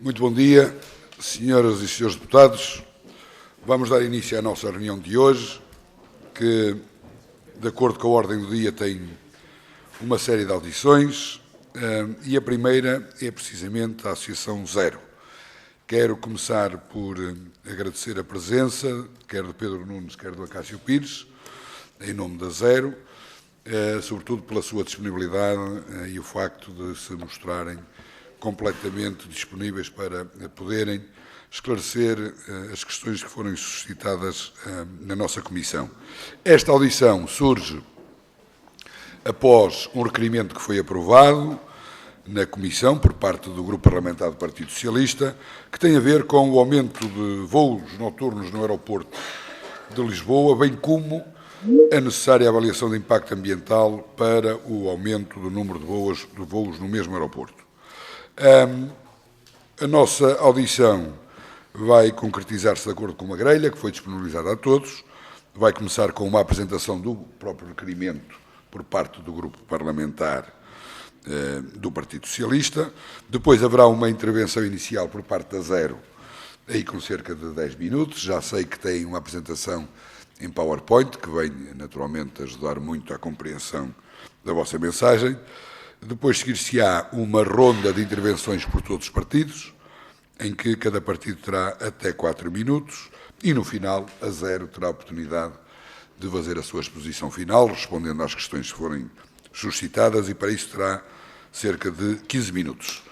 Muito bom dia, senhoras e senhores deputados. Vamos dar início à nossa reunião de hoje, que, de acordo com a ordem do dia, tem uma série de audições e a primeira é precisamente a Associação Zero. Quero começar por agradecer a presença, quer do Pedro Nunes, quer do Acácio Pires, em nome da Zero, sobretudo pela sua disponibilidade e o facto de se mostrarem completamente disponíveis para poderem esclarecer as questões que foram suscitadas na nossa Comissão. Esta audição surge após um requerimento que foi aprovado na Comissão por parte do Grupo Parlamentar do Partido Socialista, que tem a ver com o aumento de voos noturnos no aeroporto de Lisboa, bem como a necessária avaliação de impacto ambiental para o aumento do número de voos no mesmo aeroporto. A nossa audição vai concretizar-se de acordo com uma grelha que foi disponibilizada a todos. Vai começar com uma apresentação do próprio requerimento por parte do Grupo Parlamentar do Partido Socialista. Depois haverá uma intervenção inicial por parte da Zero, aí com cerca de 10 minutos. Já sei que tem uma apresentação em PowerPoint, que vem naturalmente ajudar muito à compreensão da vossa mensagem. Depois seguir-se-á uma ronda de intervenções por todos os partidos, em que cada partido terá até 4 minutos, e no final a Zero terá a oportunidade de fazer a sua exposição final, respondendo às questões que forem suscitadas, e para isso terá cerca de 15 minutos.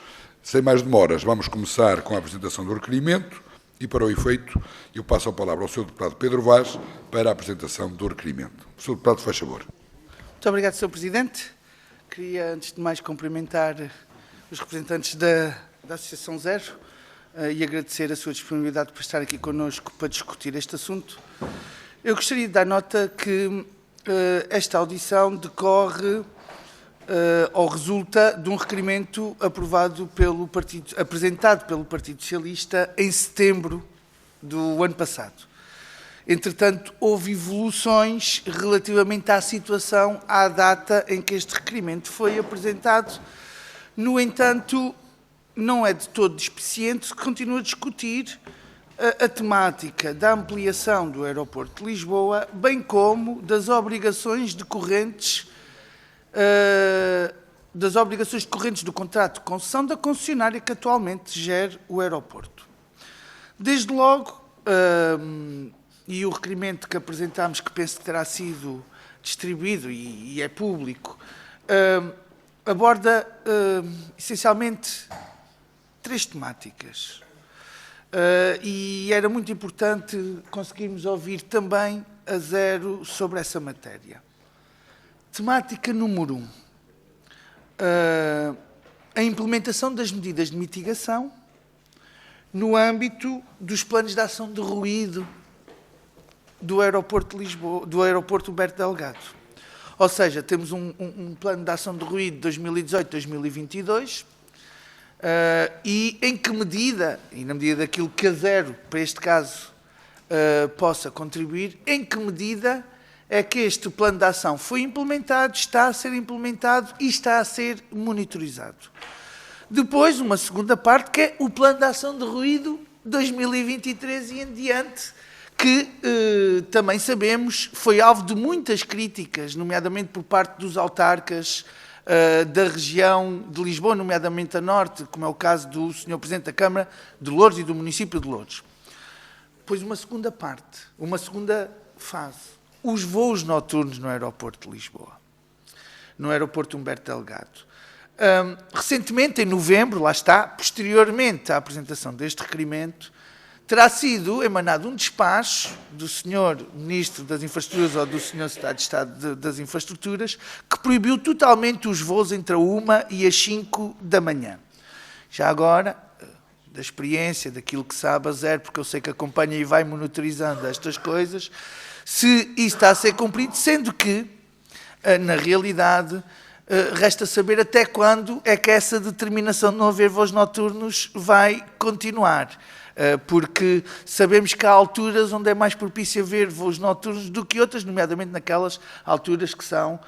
Sem mais demoras, vamos começar com a apresentação do requerimento, e para o efeito eu passo a palavra ao Sr. Deputado Pedro Vaz para a apresentação do requerimento. Sr. Deputado, faz favor. Muito obrigado, Sr. Presidente. Queria, antes de mais, cumprimentar os representantes da Associação Zero e agradecer a sua disponibilidade para estar aqui connosco para discutir este assunto. Eu gostaria de dar nota que esta audição decorre ou resulta de um requerimento apresentado pelo Partido Socialista em setembro do ano passado. Entretanto, houve evoluções relativamente à situação, à data em que este requerimento foi apresentado. No entanto, não é de todo despiciente, se continua a discutir a temática da ampliação do aeroporto de Lisboa, bem como das obrigações decorrentes do contrato de concessão da concessionária que atualmente gera o aeroporto. Desde logo, e o requerimento que apresentámos, que penso que terá sido distribuído e é público, aborda essencialmente 3 temáticas. E era muito importante conseguirmos ouvir também a Zero sobre essa matéria. Temática número 1. A implementação das medidas de mitigação no âmbito dos planos de ação de ruído do aeroporto de Lisboa, do aeroporto Humberto Delgado. Ou seja, temos um plano de ação de ruído 2018-2022 e em que medida, e na medida daquilo que a Zero, para este caso, possa contribuir, em que medida é que este plano de ação foi implementado, está a ser implementado e está a ser monitorizado. Depois, uma segunda parte, que é o plano de ação de ruído 2023 e em diante, que também sabemos foi alvo de muitas críticas, nomeadamente por parte dos autarcas da região de Lisboa, nomeadamente a norte, como é o caso do Sr. Presidente da Câmara de Loures e do município de Loures. Depois uma segunda parte, uma segunda fase, os voos noturnos no aeroporto de Lisboa, no aeroporto Humberto Delgado. Recentemente, em novembro, lá está, posteriormente à apresentação deste requerimento, terá sido emanado um despacho do Sr. Ministro das Infraestruturas ou do Sr. Secretário de Estado das Infraestruturas que proibiu totalmente os voos entre a 1 e as 5 da manhã. Já agora, da experiência, daquilo que sabe a Zero, porque eu sei que acompanha e vai monitorizando estas coisas, se isso está a ser cumprido, sendo que, na realidade, resta saber até quando é que essa determinação de não haver voos noturnos vai continuar. porque sabemos que há alturas onde é mais propício a ver voos noturnos do que outras, nomeadamente naquelas alturas que são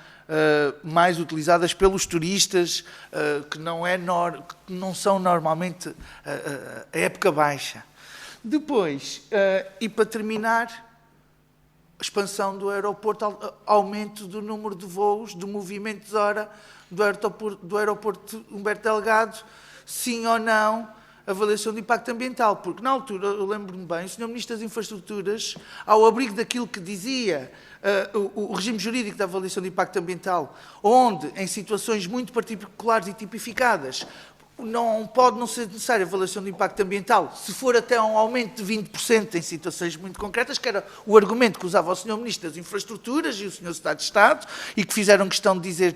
mais utilizadas pelos turistas, que não são normalmente a época baixa. Depois, e para terminar, expansão do aeroporto, aumento do número de voos, do movimento de hora do aeroporto Humberto Delgado, sim ou não, avaliação de impacto ambiental, porque na altura, eu lembro-me bem, o Sr. Ministro das Infraestruturas, ao abrigo daquilo que dizia o regime jurídico da avaliação de impacto ambiental, onde, em situações muito particulares e tipificadas, não pode não ser necessária avaliação de impacto ambiental, se for até um aumento de 20% em situações muito concretas, que era o argumento que usava o Sr. Ministro das Infraestruturas e o Sr. Secretário de Estado, e que fizeram questão de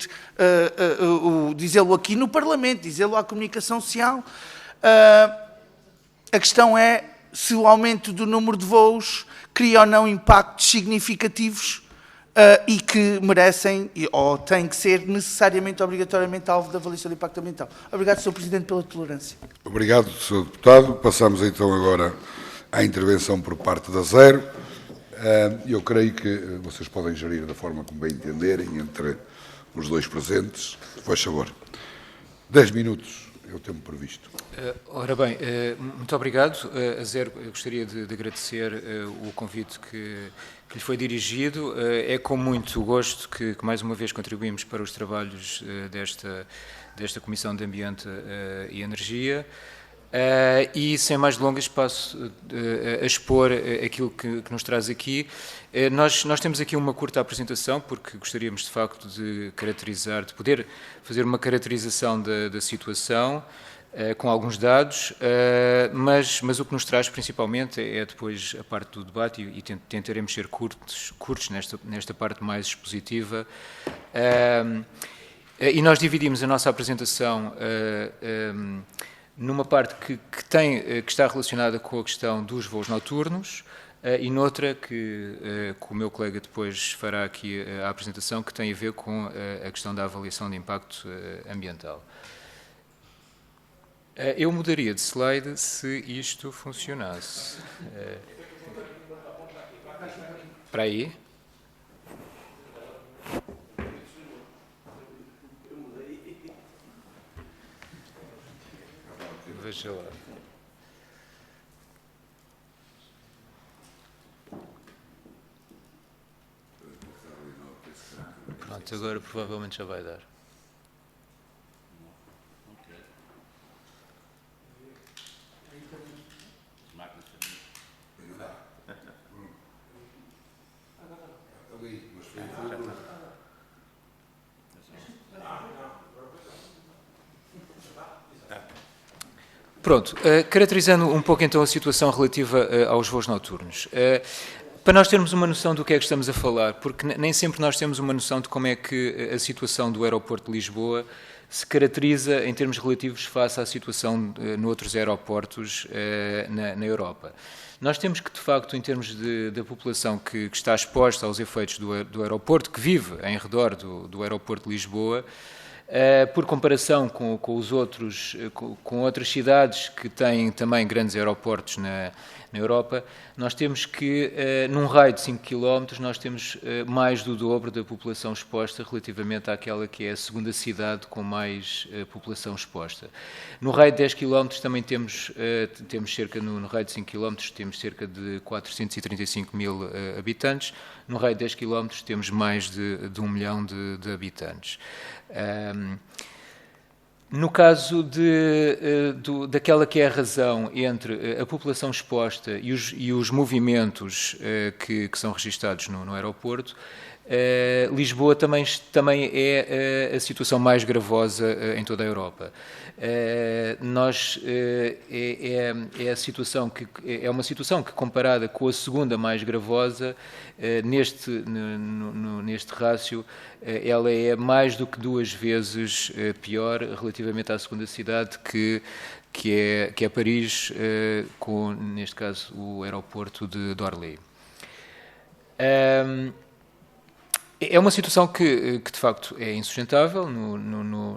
dizê-lo aqui no Parlamento, dizê-lo à comunicação social. A questão é se o aumento do número de voos cria ou não impactos significativos e que merecem ou têm que ser necessariamente, obrigatoriamente, alvo da avaliação de impacto ambiental. Obrigado, Sr. Presidente, pela tolerância. Obrigado, Sr. Deputado. Passamos então agora à intervenção por parte da Zero. Eu creio que vocês podem gerir da forma como bem entenderem entre os dois presentes. Faz favor. 10 minutos é o tempo previsto. Ora bem, muito obrigado. A Zero, eu gostaria de agradecer o convite que lhe foi dirigido. É com muito gosto que mais uma vez contribuímos para os trabalhos desta Comissão de Ambiente e Energia. E, sem mais delongas, passo a expor aquilo que nos traz aqui. Nós temos aqui uma curta apresentação, porque gostaríamos, de facto, de poder fazer uma caracterização da situação, com alguns dados, mas o que nos traz principalmente é depois a parte do debate e tentaremos ser curtos nesta parte mais expositiva. E nós dividimos a nossa apresentação numa parte que está relacionada com a questão dos voos noturnos e noutra que o meu colega depois fará aqui a apresentação, que tem a ver com a questão da avaliação de impacto ambiental. Eu mudaria de slide se isto funcionasse. Para aí. Veja lá. Pronto, agora provavelmente já vai dar. Pronto, caracterizando um pouco então a situação relativa aos voos noturnos. Para nós termos uma noção do que é que estamos a falar, porque nem sempre nós temos uma noção de como é que a situação do aeroporto de Lisboa se caracteriza em termos relativos face à situação noutros aeroportos na Europa. Nós temos que, de facto, em termos da população que está exposta aos efeitos do aeroporto, que vive em redor do aeroporto de Lisboa, por comparação com os outros, com outras cidades que têm também grandes aeroportos na Europa, nós temos que, num raio de 5 km, nós temos mais do dobro da população exposta relativamente àquela que é a segunda cidade com mais população exposta. No raio de 10 km também temos cerca, no raio de 5 km, temos cerca de 435 mil habitantes, no raio de 10 km temos mais de 1 milhão de habitantes. No caso daquela que é a razão entre a população exposta e os movimentos que são registados no aeroporto, Lisboa também é a situação mais gravosa em toda a Europa. É uma situação que, comparada com a segunda mais gravosa, neste rácio, ela é mais do que 2 vezes pior relativamente à segunda cidade, que é Paris, com, neste caso, o aeroporto de Orly. É uma situação que de facto é insustentável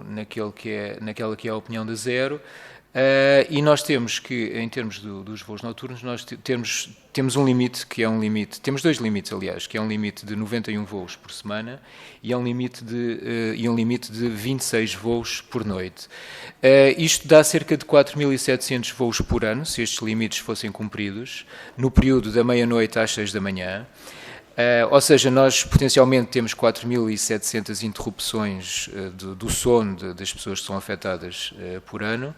naquela que é a opinião da Zero. E nós temos que, em termos dos voos noturnos, nós temos um limite que é um limite, temos dois limites, aliás, que é um limite de 91 voos por semana e um limite de 26 voos por noite. Isto dá cerca de 4.700 voos por ano, se estes limites fossem cumpridos, no período da meia-noite às 6 da manhã. Ou seja, nós potencialmente temos 4.700 interrupções do sono das pessoas que são afetadas por ano.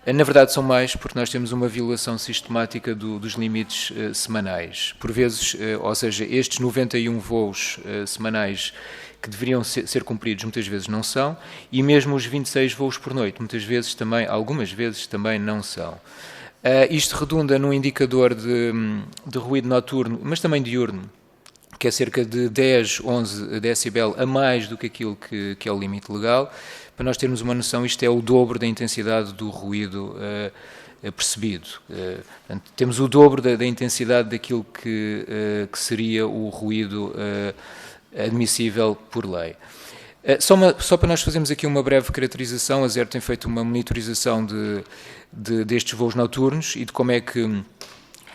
Na verdade são mais, porque nós temos uma violação sistemática dos limites semanais. Por vezes, ou seja, estes 91 voos semanais que deveriam ser cumpridos muitas vezes não são, e mesmo os 26 voos por noite, muitas vezes também, algumas vezes também não são. Isto redunda num indicador de ruído noturno, mas também diurno, que é cerca de 10, 11 decibel a mais do que aquilo que é o limite legal. Para nós termos uma noção, isto é o dobro da intensidade do ruído percebido. Portanto, temos o dobro da intensidade daquilo que seria o ruído admissível por lei. Só para nós fazermos aqui uma breve caracterização, a Zero tem feito uma monitorização destes voos noturnos e de como é que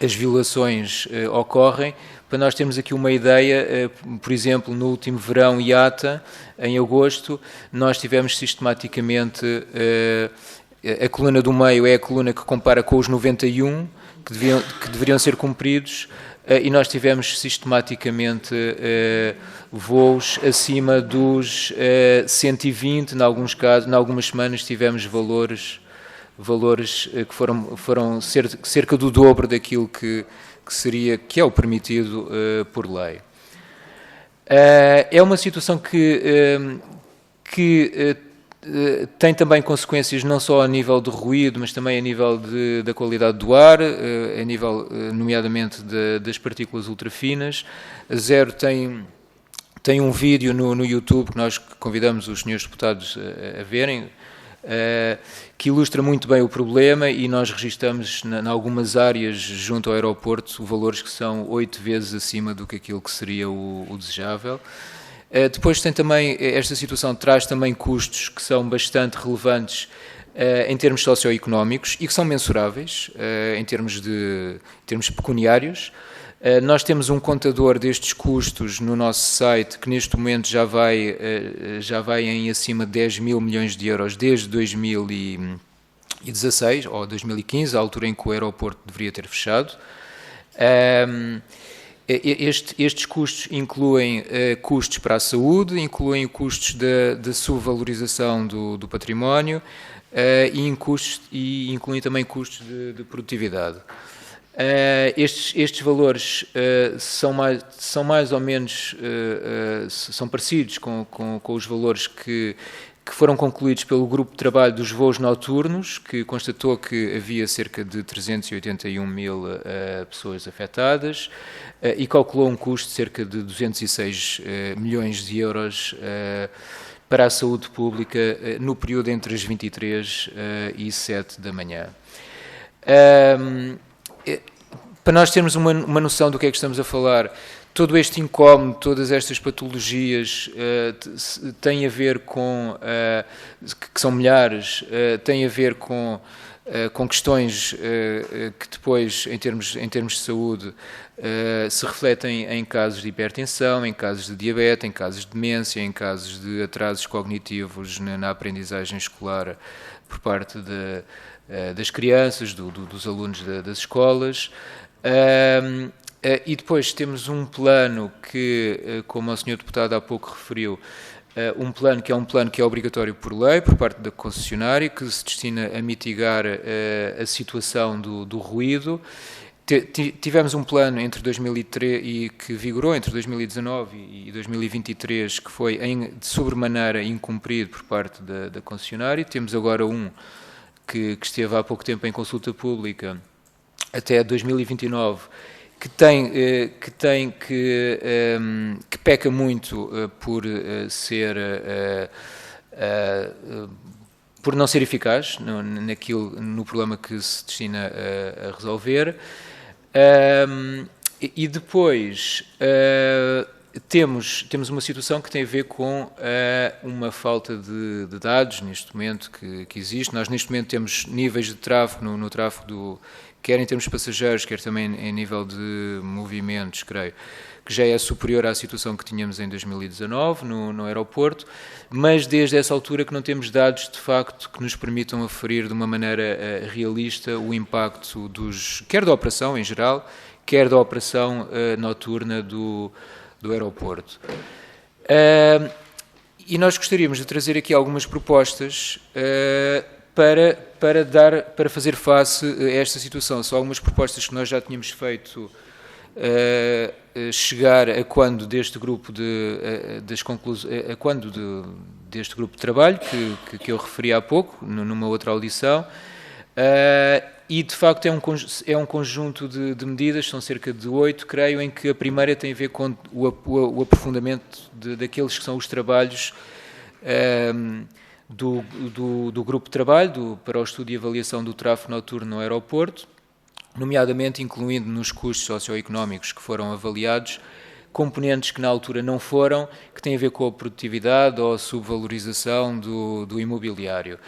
as violações ocorrem. Para nós termos aqui uma ideia, por exemplo, no último verão IATA, em agosto, nós tivemos sistematicamente, a coluna do meio é a coluna que compara com os 91, que deveriam ser cumpridos, e nós tivemos sistematicamente voos acima dos 120, em alguns casos, em algumas semanas tivemos valores que foram cerca do dobro daquilo que é o permitido por lei. É uma situação que tem também consequências não só a nível de ruído, mas também a nível da qualidade do ar, a nível, nomeadamente, das partículas ultrafinas. A Zero tem um vídeo no YouTube que nós convidamos os senhores deputados a verem, que ilustra muito bem o problema, e nós registramos em algumas áreas junto ao aeroporto valores que são 8 vezes acima do que aquilo que seria o desejável. Depois tem também, esta situação traz também custos que são bastante relevantes em termos socioeconómicos e que são mensuráveis em termos pecuniários. Nós temos um contador destes custos no nosso site que neste momento já vai em acima de 10 mil milhões de euros desde 2016 ou 2015, a altura em que o aeroporto deveria ter fechado. Estes custos incluem custos para a saúde, incluem custos da subvalorização do património e incluem também custos de produtividade. Estes valores são mais ou menos são parecidos com os valores que foram concluídos pelo grupo de trabalho dos voos noturnos, que constatou que havia cerca de 381 mil pessoas afetadas e calculou um custo de cerca de 206 milhões de euros para a saúde pública no período entre as 23 e 7 da manhã. Para nós termos uma noção do que é que estamos a falar, todo este incómodo, todas estas patologias têm a ver com, que são milhares, têm a ver com questões que depois, em termos de saúde, se refletem em casos de hipertensão, em casos de diabetes, em casos de demência, em casos de atrasos cognitivos na aprendizagem escolar por parte das crianças, dos alunos das escolas. E depois temos um plano que, como o Sr. Deputado há pouco referiu, um plano que é obrigatório por lei, por parte da concessionária, que se destina a mitigar a situação do ruído. Tivemos um plano entre 2003 e que vigorou entre 2019 e 2023, que foi de sobremaneira incumprido por parte da concessionária. Temos agora um que esteve há pouco tempo em consulta pública até 2029, que peca muito por não ser eficaz no problema que se destina a resolver. E depois temos uma situação que tem a ver com uma falta de dados neste momento que existe. Nós neste momento temos níveis de tráfego no tráfego quer em termos de passageiros, quer também em nível de movimentos, creio, que já é superior à situação que tínhamos em 2019 no aeroporto, mas desde essa altura que não temos dados de facto que nos permitam aferir de uma maneira realista o impacto quer da operação em geral, quer da operação noturna do aeroporto. E nós gostaríamos de trazer aqui algumas propostas para fazer face a esta situação. São algumas propostas que nós já tínhamos feito chegar a quando deste grupo deste grupo de trabalho que eu referi há pouco, numa outra audição. E, de facto, é um conjunto de medidas, são cerca de 8, creio, em que a primeira tem a ver com o aprofundamento daqueles que são os trabalhos do grupo de trabalho para o estudo e avaliação do tráfego noturno no aeroporto, nomeadamente incluindo nos custos socioeconómicos que foram avaliados, componentes que na altura não foram, que têm a ver com a produtividade ou a subvalorização do imobiliário.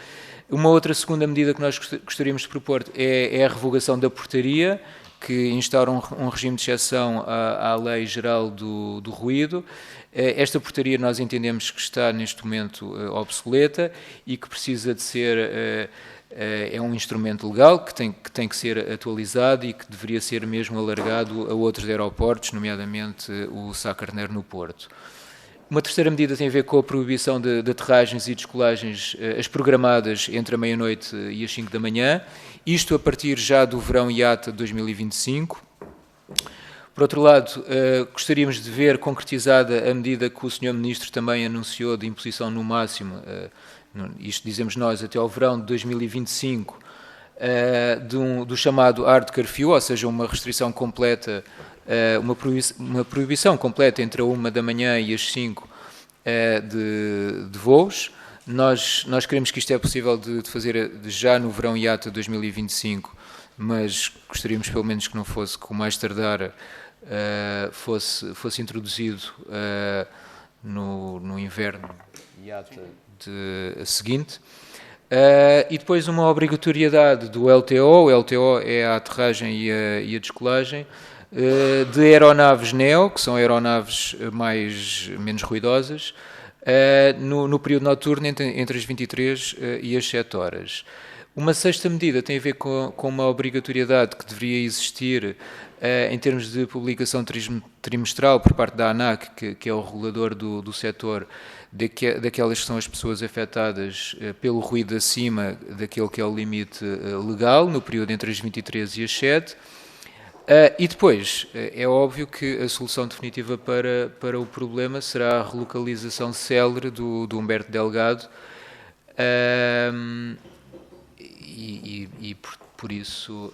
Uma outra segunda medida que nós gostaríamos de propor é a revogação da portaria, que instaura um regime de exceção à Lei Geral do Ruído. Esta portaria nós entendemos que está neste momento obsoleta e que precisa de ser... é um instrumento legal que tem que ser atualizado e que deveria ser mesmo alargado a outros aeroportos, nomeadamente o Sá Carneiro no Porto. Uma terceira medida tem a ver com a proibição de aterragens e descolagens, as programadas entre a meia-noite e as 5 da manhã, isto a partir já do verão IATA de 2025. Por outro lado, gostaríamos de ver concretizada a medida que o Sr. Ministro também anunciou de imposição no máximo, isto dizemos nós, até ao verão de 2025, do chamado hard curfew, ou seja, uma restrição completa, uma proibição completa entre a 1 da manhã e as 5 de voos. Nós queremos que isto é possível de fazer já no verão IATA 2025, mas gostaríamos pelo menos que não fosse, com mais tardar, fosse introduzido no inverno IATA seguinte. E depois uma obrigatoriedade do LTO. O LTO é a aterragem e a descolagem de aeronaves NEO, que são aeronaves menos ruidosas, no período noturno entre as 23 e as 7 horas. Uma sexta medida tem a ver com uma obrigatoriedade que deveria existir em termos de publicação trimestral por parte da ANAC, que é o regulador do setor, daquelas que são as pessoas afetadas pelo ruído acima daquele que é o limite legal, no período entre as 23 e as 7. E depois, é óbvio que a solução definitiva para o problema será a relocalização célere do Humberto Delgado, por isso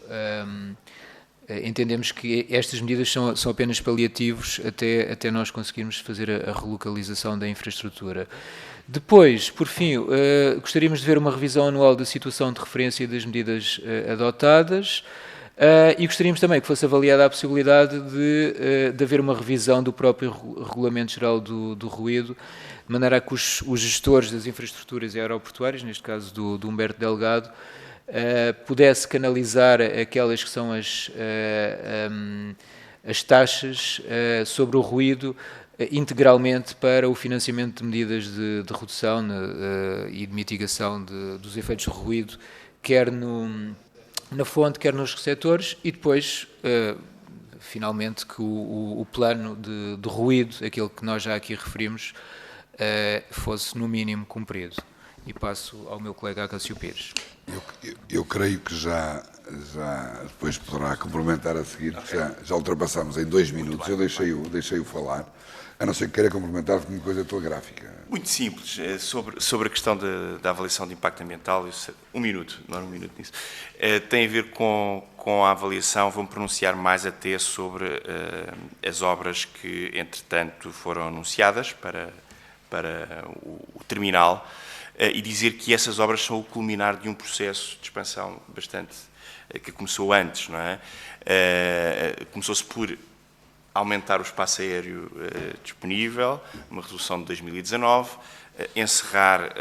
entendemos que estas medidas são apenas paliativos até nós conseguirmos fazer a relocalização da infraestrutura. Depois, por fim, gostaríamos de ver uma revisão anual da situação de referência das medidas adotadas. E gostaríamos também que fosse avaliada a possibilidade de haver uma revisão do próprio Regulamento Geral do Ruído, de maneira a que os gestores das infraestruturas aeroportuárias, neste caso do Humberto Delgado, pudesse canalizar aquelas que são as taxas sobre o ruído integralmente para o financiamento de medidas de redução e de mitigação dos efeitos de ruído, quer na fonte, quer nos receptores, e depois, finalmente, que o plano de ruído, aquele que nós já aqui referimos, fosse, no mínimo, cumprido. E passo ao meu colega Acácio Pires. Eu creio que já depois poderá complementar a seguir, porque já ultrapassámos em 2 minutos, eu deixei-o falar, a não ser que queira complementar com uma coisa telegráfica. Muito simples, sobre a questão da avaliação de impacto ambiental, 1 minuto, não 1 minuto nisso, tem a ver com a avaliação, vou-me pronunciar mais até sobre as obras que, entretanto, foram anunciadas para o terminal, e dizer que essas obras são o culminar de um processo de expansão bastante, que começou antes, não é? Começou-se por aumentar o espaço aéreo disponível, uma redução de 2019, encerrar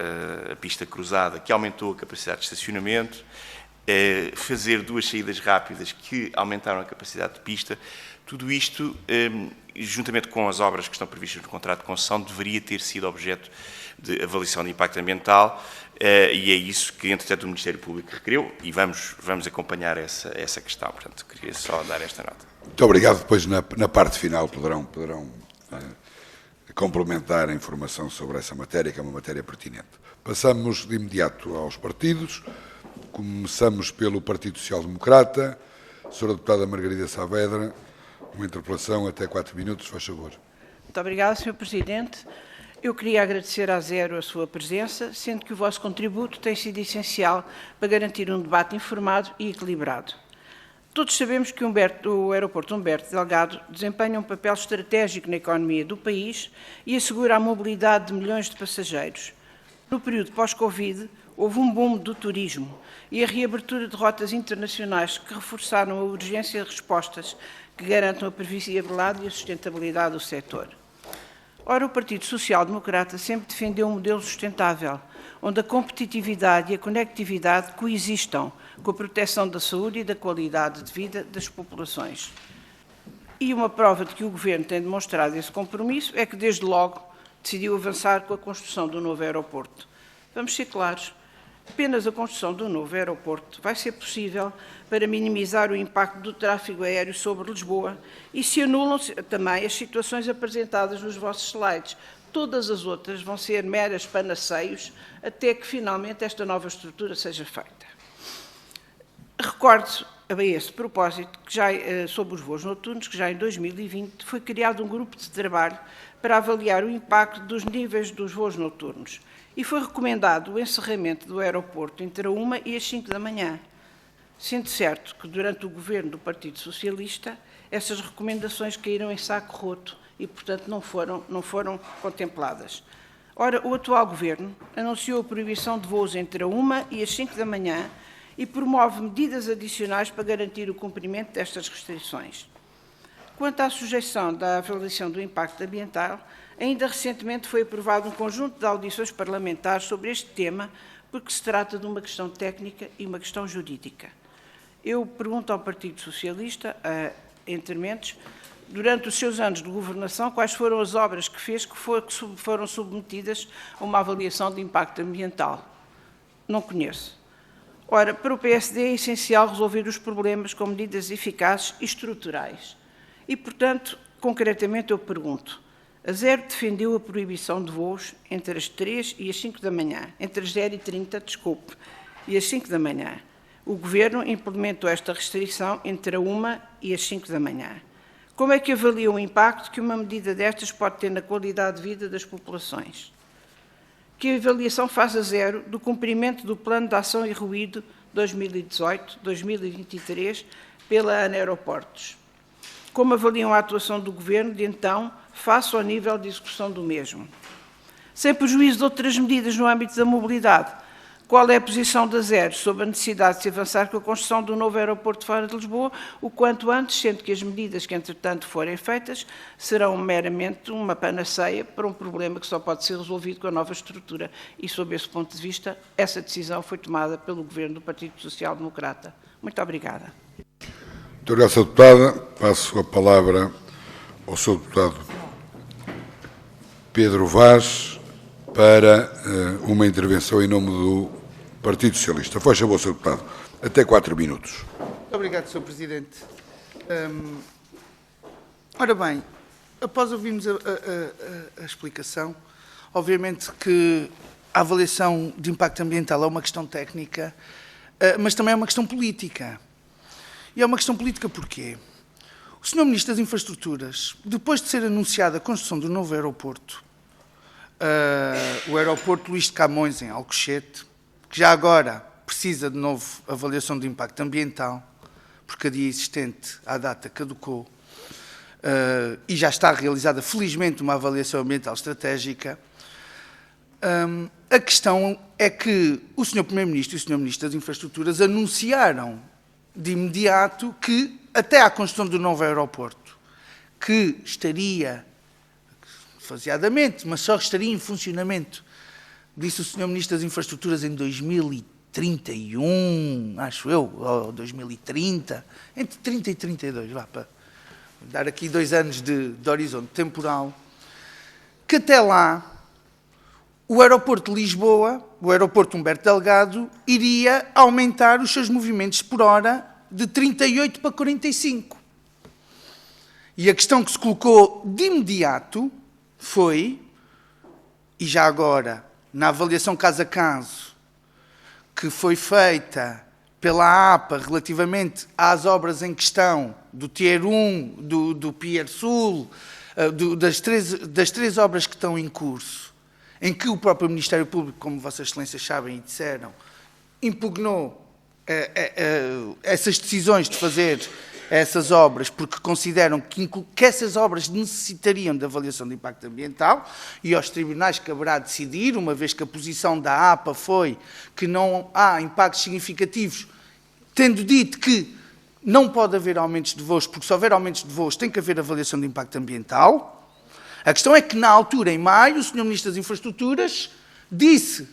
a pista cruzada, que aumentou a capacidade de estacionamento, fazer 2 saídas rápidas que aumentaram a capacidade de pista. Tudo isto, juntamente com as obras que estão previstas no contrato de concessão, deveria ter sido objeto de avaliação de impacto ambiental, e é isso que, entretanto, o Ministério Público requeriu, e vamos acompanhar essa questão. Portanto, queria só dar esta nota. Muito obrigado. Depois, na parte final, poderão complementar a informação sobre essa matéria, que é uma matéria pertinente. Passamos de imediato aos partidos. Começamos pelo Partido Social Democrata. Sra. Deputada Margarida Saavedra, uma interpelação até 4 minutos, faz favor. Muito obrigada, Sr. Presidente. Eu queria agradecer à Zero a sua presença, sendo que o vosso contributo tem sido essencial para garantir um debate informado e equilibrado. Todos sabemos que o aeroporto Humberto Delgado desempenha um papel estratégico na economia do país e assegura a mobilidade de milhões de passageiros. No período pós-Covid, houve um boom do turismo e a reabertura de rotas internacionais que reforçaram a urgência de respostas que garantam a previsibilidade e a sustentabilidade do setor. Ora, o Partido Social Democrata sempre defendeu um modelo sustentável, onde a competitividade e a conectividade coexistam com a proteção da saúde e da qualidade de vida das populações. E uma prova de que o Governo tem demonstrado esse compromisso é que, desde logo, decidiu avançar com a construção do novo aeroporto. Vamos ser claros, apenas a construção do novo aeroporto vai ser possível para minimizar o impacto do tráfego aéreo sobre Lisboa e se anulam também as situações apresentadas nos vossos slides. Todas as outras vão ser meras panaceios até que finalmente esta nova estrutura seja feita. Recordo a esse propósito que sobre os voos noturnos que já em 2020 foi criado um grupo de trabalho para avaliar o impacto dos níveis dos voos noturnos e foi recomendado o encerramento do aeroporto entre a 1 e as 5 da manhã, sendo certo que durante o governo do Partido Socialista essas recomendações caíram em saco roto e, portanto, não foram contempladas. Ora, o atual governo anunciou a proibição de voos entre a 1 e as 5 da manhã e promove medidas adicionais para garantir o cumprimento destas restrições. Quanto à sujeição da avaliação do impacto ambiental, ainda recentemente foi aprovado um conjunto de audições parlamentares sobre este tema, porque se trata de uma questão técnica e uma questão jurídica. Eu pergunto ao Partido Socialista, entre mentes, durante os seus anos de governação, quais foram as obras que fez que foram submetidas a uma avaliação de impacto ambiental? Não conheço. Ora, para o PSD é essencial resolver os problemas com medidas eficazes e estruturais. E, portanto, concretamente eu pergunto, a Zero defendeu a proibição de voos entre as 3 e as 5 da manhã, entre as 0h30, desculpe, e as 5 da manhã. O Governo implementou esta restrição entre a 1 e as 5 da manhã. Como é que avalia o impacto que uma medida destas pode ter na qualidade de vida das populações? Que avaliação faz a Zero do cumprimento do Plano de Ação e Ruído 2018-2023 pela ANA Aeroportos? Como avaliam a atuação do Governo de então, face ao nível de execução do mesmo? Sem prejuízo de outras medidas no âmbito da mobilidade, qual é a posição da Zero sobre a necessidade de se avançar com a construção do novo aeroporto fora de Lisboa, o quanto antes, sendo que as medidas que, entretanto, forem feitas serão meramente uma panaceia para um problema que só pode ser resolvido com a nova estrutura. E, sob esse ponto de vista, essa decisão foi tomada pelo Governo do Partido Social Democrata. Muito obrigada. Muito obrigado, Sra. Deputada. Passo a palavra ao Sr. Deputado Pedro Vaz para uma intervenção em nome do Partido Socialista. Faz favor, Sr. Deputado. Até 4 minutos. Muito obrigado, Sr. Presidente. Ora bem, após ouvirmos a explicação, obviamente que a avaliação de impacto ambiental é uma questão técnica, mas também é uma questão política. E é uma questão política porquê? O Sr. Ministro das Infraestruturas, depois de ser anunciada a construção do novo aeroporto, o aeroporto Luís de Camões, em Alcochete, que já agora precisa de novo avaliação de impacto ambiental, porque a dia existente, à data, caducou, e já está realizada, felizmente, uma avaliação ambiental estratégica. A questão é que o Sr. Primeiro-Ministro e o Sr. Ministro das Infraestruturas anunciaram de imediato que, até à construção do novo aeroporto, que estaria, faseadamente, mas só estaria em funcionamento, disse o Sr. Ministro das Infraestruturas, em 2031, acho eu, ou 2030, entre 30 e 32, vá, para dar aqui 2 anos de horizonte temporal, que até lá o aeroporto de Lisboa, o aeroporto Humberto Delgado, iria aumentar os seus movimentos por hora de 38 para 45. E a questão que se colocou de imediato foi, e já agora, na avaliação caso a caso, que foi feita pela APA relativamente às obras em questão do Tier 1, do Pier Sul, das três obras que estão em curso, em que o próprio Ministério Público, como Vossas Excelências sabem e disseram, impugnou essas decisões de fazer essas obras, porque consideram que essas obras necessitariam de avaliação de impacto ambiental, e aos tribunais caberá decidir, uma vez que a posição da APA foi que não há impactos significativos, tendo dito que não pode haver aumentos de voos, porque se houver aumentos de voos tem que haver avaliação de impacto ambiental. A questão é que, na altura, em maio, o Sr. Ministro das Infraestruturas disse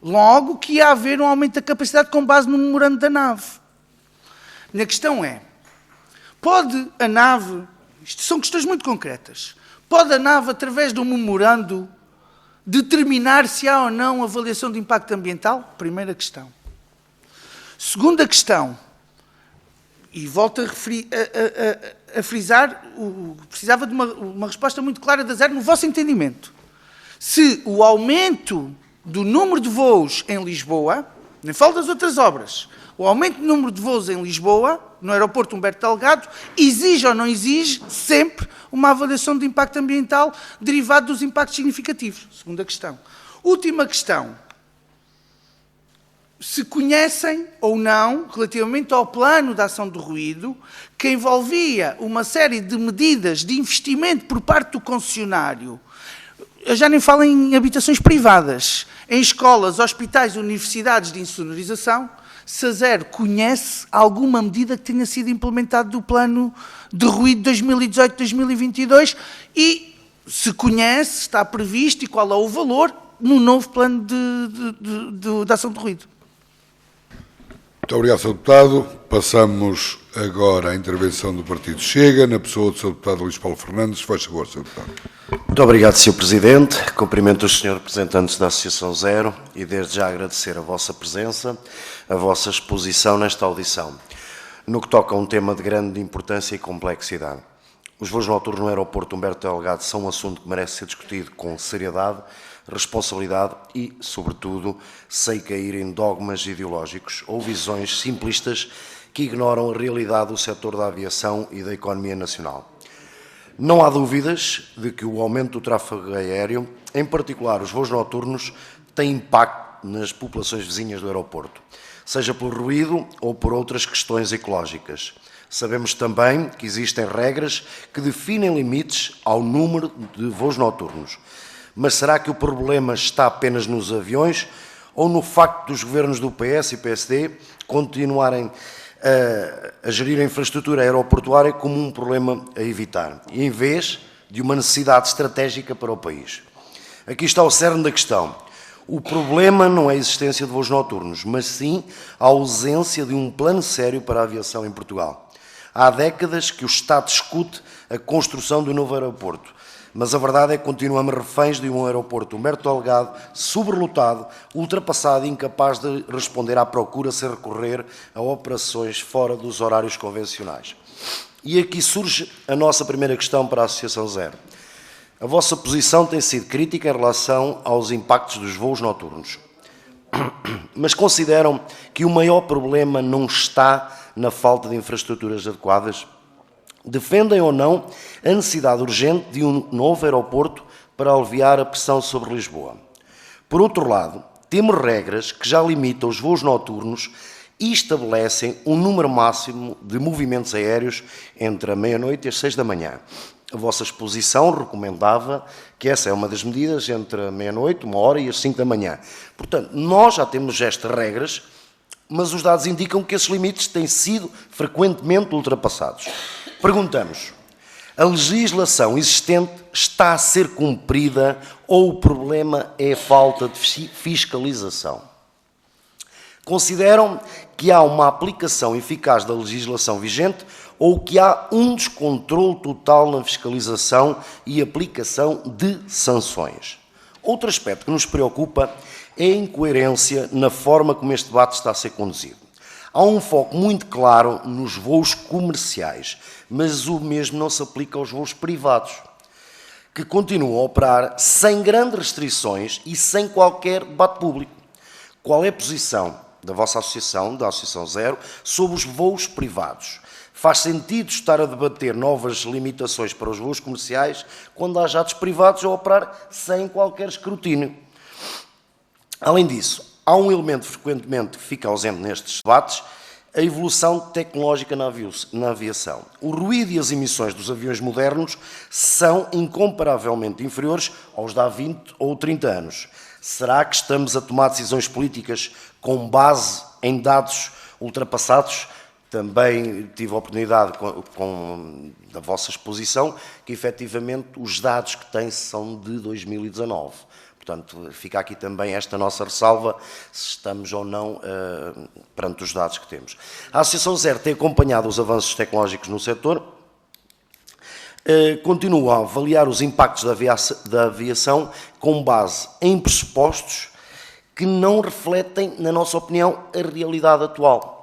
logo que ia haver um aumento da capacidade com base no memorando da nave. Minha questão é, pode a nave, isto são questões muito concretas, pode a nave, através de um memorando, determinar se há ou não avaliação de impacto ambiental? Primeira questão. Segunda questão, e volto a frisar, precisava de uma resposta muito clara da ZER no vosso entendimento. Se o aumento do número de voos em Lisboa, nem falo das outras obras, o aumento do número de voos em Lisboa, no aeroporto Humberto Delgado, exige ou não exige sempre uma avaliação de impacto ambiental derivado dos impactos significativos. Segunda questão. Última questão. Se conhecem ou não, relativamente ao plano de ação do ruído, que envolvia uma série de medidas de investimento por parte do concessionário. Eu já nem falo em habitações privadas, em escolas, hospitais, universidades de insonorização. Se a ZER conhece alguma medida que tenha sido implementada do plano de ruído 2018-2022 e, se conhece, está previsto e qual é o valor no novo plano de ação de ruído. Muito obrigado, Sr. Deputado. Passamos agora à intervenção do Partido Chega, na pessoa do Sr. Deputado Luís Paulo Fernandes. Faz favor, Sr. Deputado. Muito obrigado, Sr. Presidente. Cumprimento os Srs. representantes da Associação Zero e desde já agradecer a vossa presença, a vossa exposição nesta audição, no que toca a um tema de grande importância e complexidade. Os voos noturnos no aeroporto Humberto Delgado são um assunto que merece ser discutido com seriedade, responsabilidade e, sobretudo, sem cair em dogmas ideológicos ou visões simplistas que ignoram a realidade do setor da aviação e da economia nacional. Não há dúvidas de que o aumento do tráfego aéreo, em particular os voos noturnos, tem impacto nas populações vizinhas do aeroporto, seja pelo ruído ou por outras questões ecológicas. Sabemos também que existem regras que definem limites ao número de voos noturnos. Mas será que o problema está apenas nos aviões ou no facto dos governos do PS e PSD continuarem a gerir a infraestrutura aeroportuária como um problema a evitar, em vez de uma necessidade estratégica para o país? Aqui está o cerne da questão. O problema não é a existência de voos noturnos, mas sim a ausência de um plano sério para a aviação em Portugal. Há décadas que o Estado discute a construção do novo aeroporto, mas a verdade é que continuamos reféns de um aeroporto Humberto Delgado, sobrelotado, ultrapassado e incapaz de responder à procura sem recorrer a operações fora dos horários convencionais. E aqui surge a nossa primeira questão para a Associação Zero. A vossa posição tem sido crítica em relação aos impactos dos voos noturnos, mas consideram que o maior problema não está na falta de infraestruturas adequadas? Defendem ou não a necessidade urgente de um novo aeroporto para aliviar a pressão sobre Lisboa? Por outro lado, temos regras que já limitam os voos noturnos e estabelecem um número máximo de movimentos aéreos entre a meia-noite e as 6 da manhã. A vossa exposição recomendava que essa é uma das medidas entre a meia-noite, 1h e as 5 da manhã. Portanto, nós já temos estas regras, mas os dados indicam que esses limites têm sido frequentemente ultrapassados. Perguntamos, A legislação existente está a ser cumprida ou o problema é a falta de fiscalização? Consideram que há uma aplicação eficaz da legislação vigente ou que há um descontrole total na fiscalização e aplicação de sanções? Outro aspecto que nos preocupa é a incoerência na forma como este debate está a ser conduzido. Há um foco muito claro nos voos comerciais, mas o mesmo não se aplica aos voos privados, que continuam a operar sem grandes restrições e sem qualquer debate público. Qual é a posição da vossa associação, da Associação Zero, sobre os voos privados? Faz sentido estar a debater novas limitações para os voos comerciais quando há jatos privados a operar sem qualquer escrutínio? Além disso, há um elemento frequentemente que fica ausente nestes debates, a evolução tecnológica na aviação. O ruído e as emissões dos aviões modernos são incomparavelmente inferiores aos de há 20 ou 30 anos. Será que estamos a tomar decisões políticas com base em dados ultrapassados? Também tive a oportunidade, da vossa exposição, que efetivamente os dados que têm são de 2019. Portanto, fica aqui também esta nossa ressalva, se estamos ou não perante os dados que temos. A Associação Zero tem acompanhado os avanços tecnológicos no setor, continua a avaliar os impactos da aviação com base em pressupostos que não refletem, na nossa opinião, a realidade atual.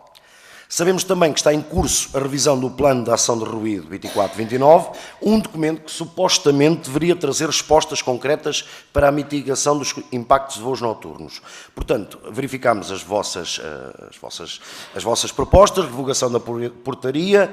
Sabemos também que está em curso a revisão do Plano de Ação de Ruído 24-29, um documento que supostamente deveria trazer respostas concretas para a mitigação dos impactos de voos noturnos. Portanto, verificamos as vossas propostas, revogação da portaria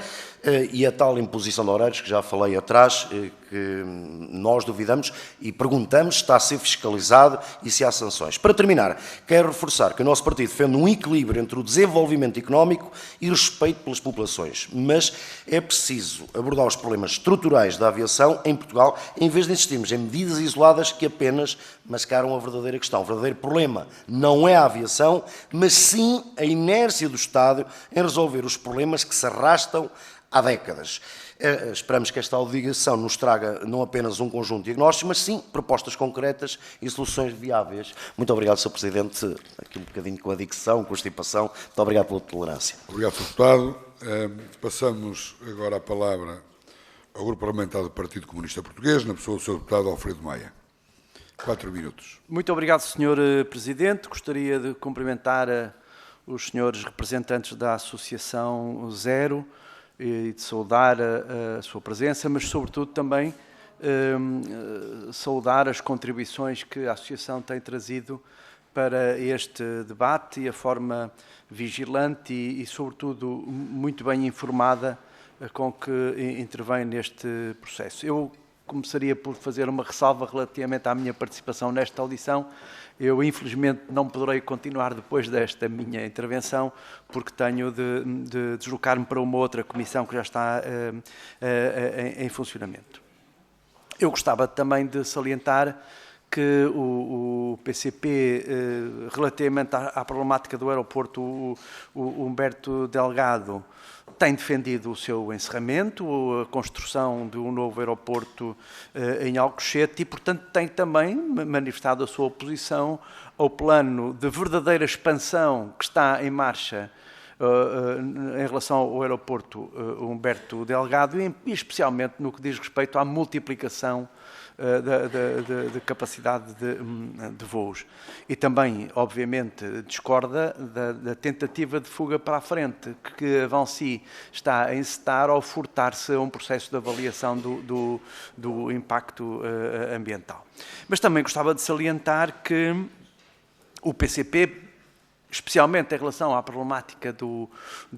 e a tal imposição de horários que já falei atrás, que nós duvidamos e perguntamos se está a ser fiscalizado e se há sanções. Para terminar, quero reforçar que o nosso partido defende um equilíbrio entre o desenvolvimento económico e respeito pelas populações, mas é preciso abordar os problemas estruturais da aviação em Portugal, em vez de insistirmos em medidas isoladas que apenas mascaram a verdadeira questão. O verdadeiro problema não é a aviação, mas sim a inércia do Estado em resolver os problemas que se arrastam há décadas. Esperamos que esta audição nos traga não apenas um conjunto de diagnósticos, mas sim propostas concretas e soluções viáveis. Muito obrigado, Sr. Presidente. Aqui um bocadinho com a dicção, constipação. Muito obrigado pela tolerância. Obrigado, Sr. Deputado. Passamos agora a palavra ao Grupo Parlamentar do Partido Comunista Português, na pessoa do Sr. Deputado Alfredo Maia. 4 minutos. Muito obrigado, Sr. Presidente. Gostaria de cumprimentar os senhores representantes da Associação Zero e de saudar a sua presença, mas sobretudo também saudar as contribuições que a Associação tem trazido para este debate e a forma vigilante e sobretudo, muito bem informada com que intervém neste processo. Eu começaria por fazer uma ressalva relativamente à minha participação nesta audição. Eu, infelizmente, não poderei continuar depois desta minha intervenção, porque tenho de deslocar-me para uma outra comissão que já está em funcionamento. Eu gostava também de salientar que o PCP, relativamente à problemática do aeroporto, o Humberto Delgado, tem defendido o seu encerramento, a construção de um novo aeroporto em Alcochete e, portanto, tem também manifestado a sua oposição ao plano de verdadeira expansão que está em marcha em relação ao aeroporto Humberto Delgado e especialmente no que diz respeito à multiplicação de capacidade de voos. E também, obviamente, discorda da tentativa de fuga para a frente que a Vinci está a encetar ao furtar-se a um processo de avaliação do impacto ambiental. Mas também gostava de salientar que o PCP, especialmente em relação à problemática do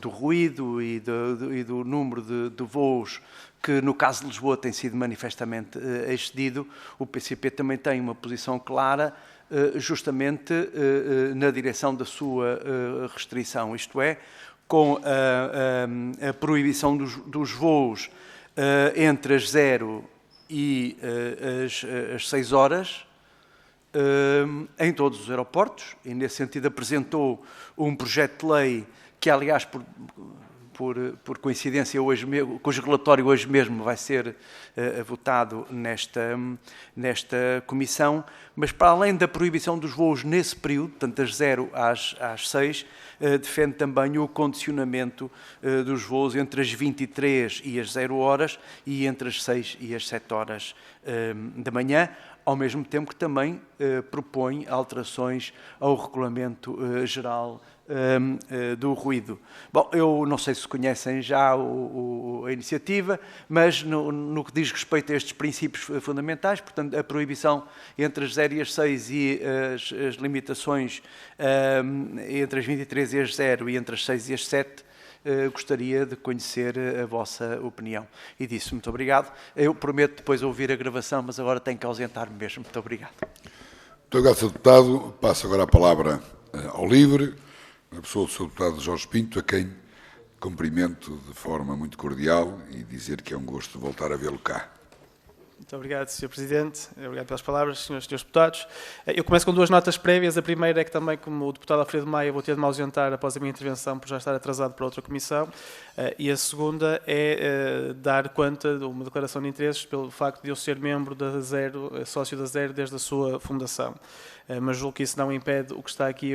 ruído e do número de voos, que no caso de Lisboa tem sido manifestamente excedido, o PCP também tem uma posição clara justamente na direção da sua restrição, isto é, com a proibição dos voos entre as 0 e as 6 horas, em todos os aeroportos, e nesse sentido apresentou um projeto de lei que, aliás, por coincidência, cujo relatório hoje mesmo vai ser votado nesta comissão, mas para além da proibição dos voos nesse período, portanto das 0 às 6, defende também o condicionamento dos voos entre as 23 e as 0 horas e entre as 6 e as 7 horas da manhã, ao mesmo tempo que também propõe alterações ao Regulamento Geral do Ruído. Bom, eu não sei se conhecem já a iniciativa, mas no que diz respeito a estes princípios fundamentais, portanto, a proibição entre as 0 e as 6 e as limitações entre as 23 e as 0 e entre as 6 e as 7, gostaria de conhecer a vossa opinião. E disse muito obrigado. Eu prometo depois ouvir a gravação, mas agora tenho que ausentar-me mesmo. Muito obrigado. Muito obrigado, Sr. Deputado. Passo agora a palavra ao LIVRE, a pessoa do Sr. Deputado Jorge Pinto, a quem cumprimento de forma muito cordial e dizer que é um gosto voltar a vê-lo cá. Muito obrigado, Sr. Presidente. Obrigado pelas palavras, Srs. e Srs. Deputados. Eu começo com 2 notas prévias. A primeira é que também, como o Deputado Alfredo Maia, vou ter de me ausentar após a minha intervenção por já estar atrasado para outra comissão. E a segunda é dar conta de uma declaração de interesses pelo facto de eu ser membro da Zero, sócio da Zero, desde a sua fundação. Mas julgo que isso não impede o que está aqui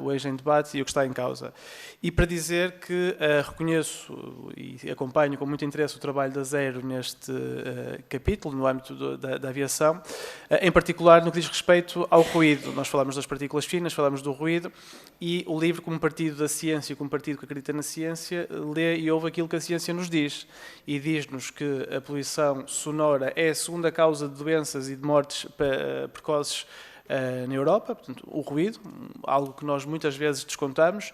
hoje em debate e o que está em causa. E para dizer que reconheço e acompanho com muito interesse o trabalho da Zero neste capítulo, no âmbito da aviação, em particular no que diz respeito ao ruído. Nós falamos das partículas finas, falamos do ruído, e o LIVRE, como partido da ciência, como partido que acredita na ciência, lê e ouve aquilo que a ciência nos diz. E diz-nos que a poluição sonora é a segunda causa de doenças e de mortes precoces na Europa, portanto, o ruído, algo que nós muitas vezes descontamos,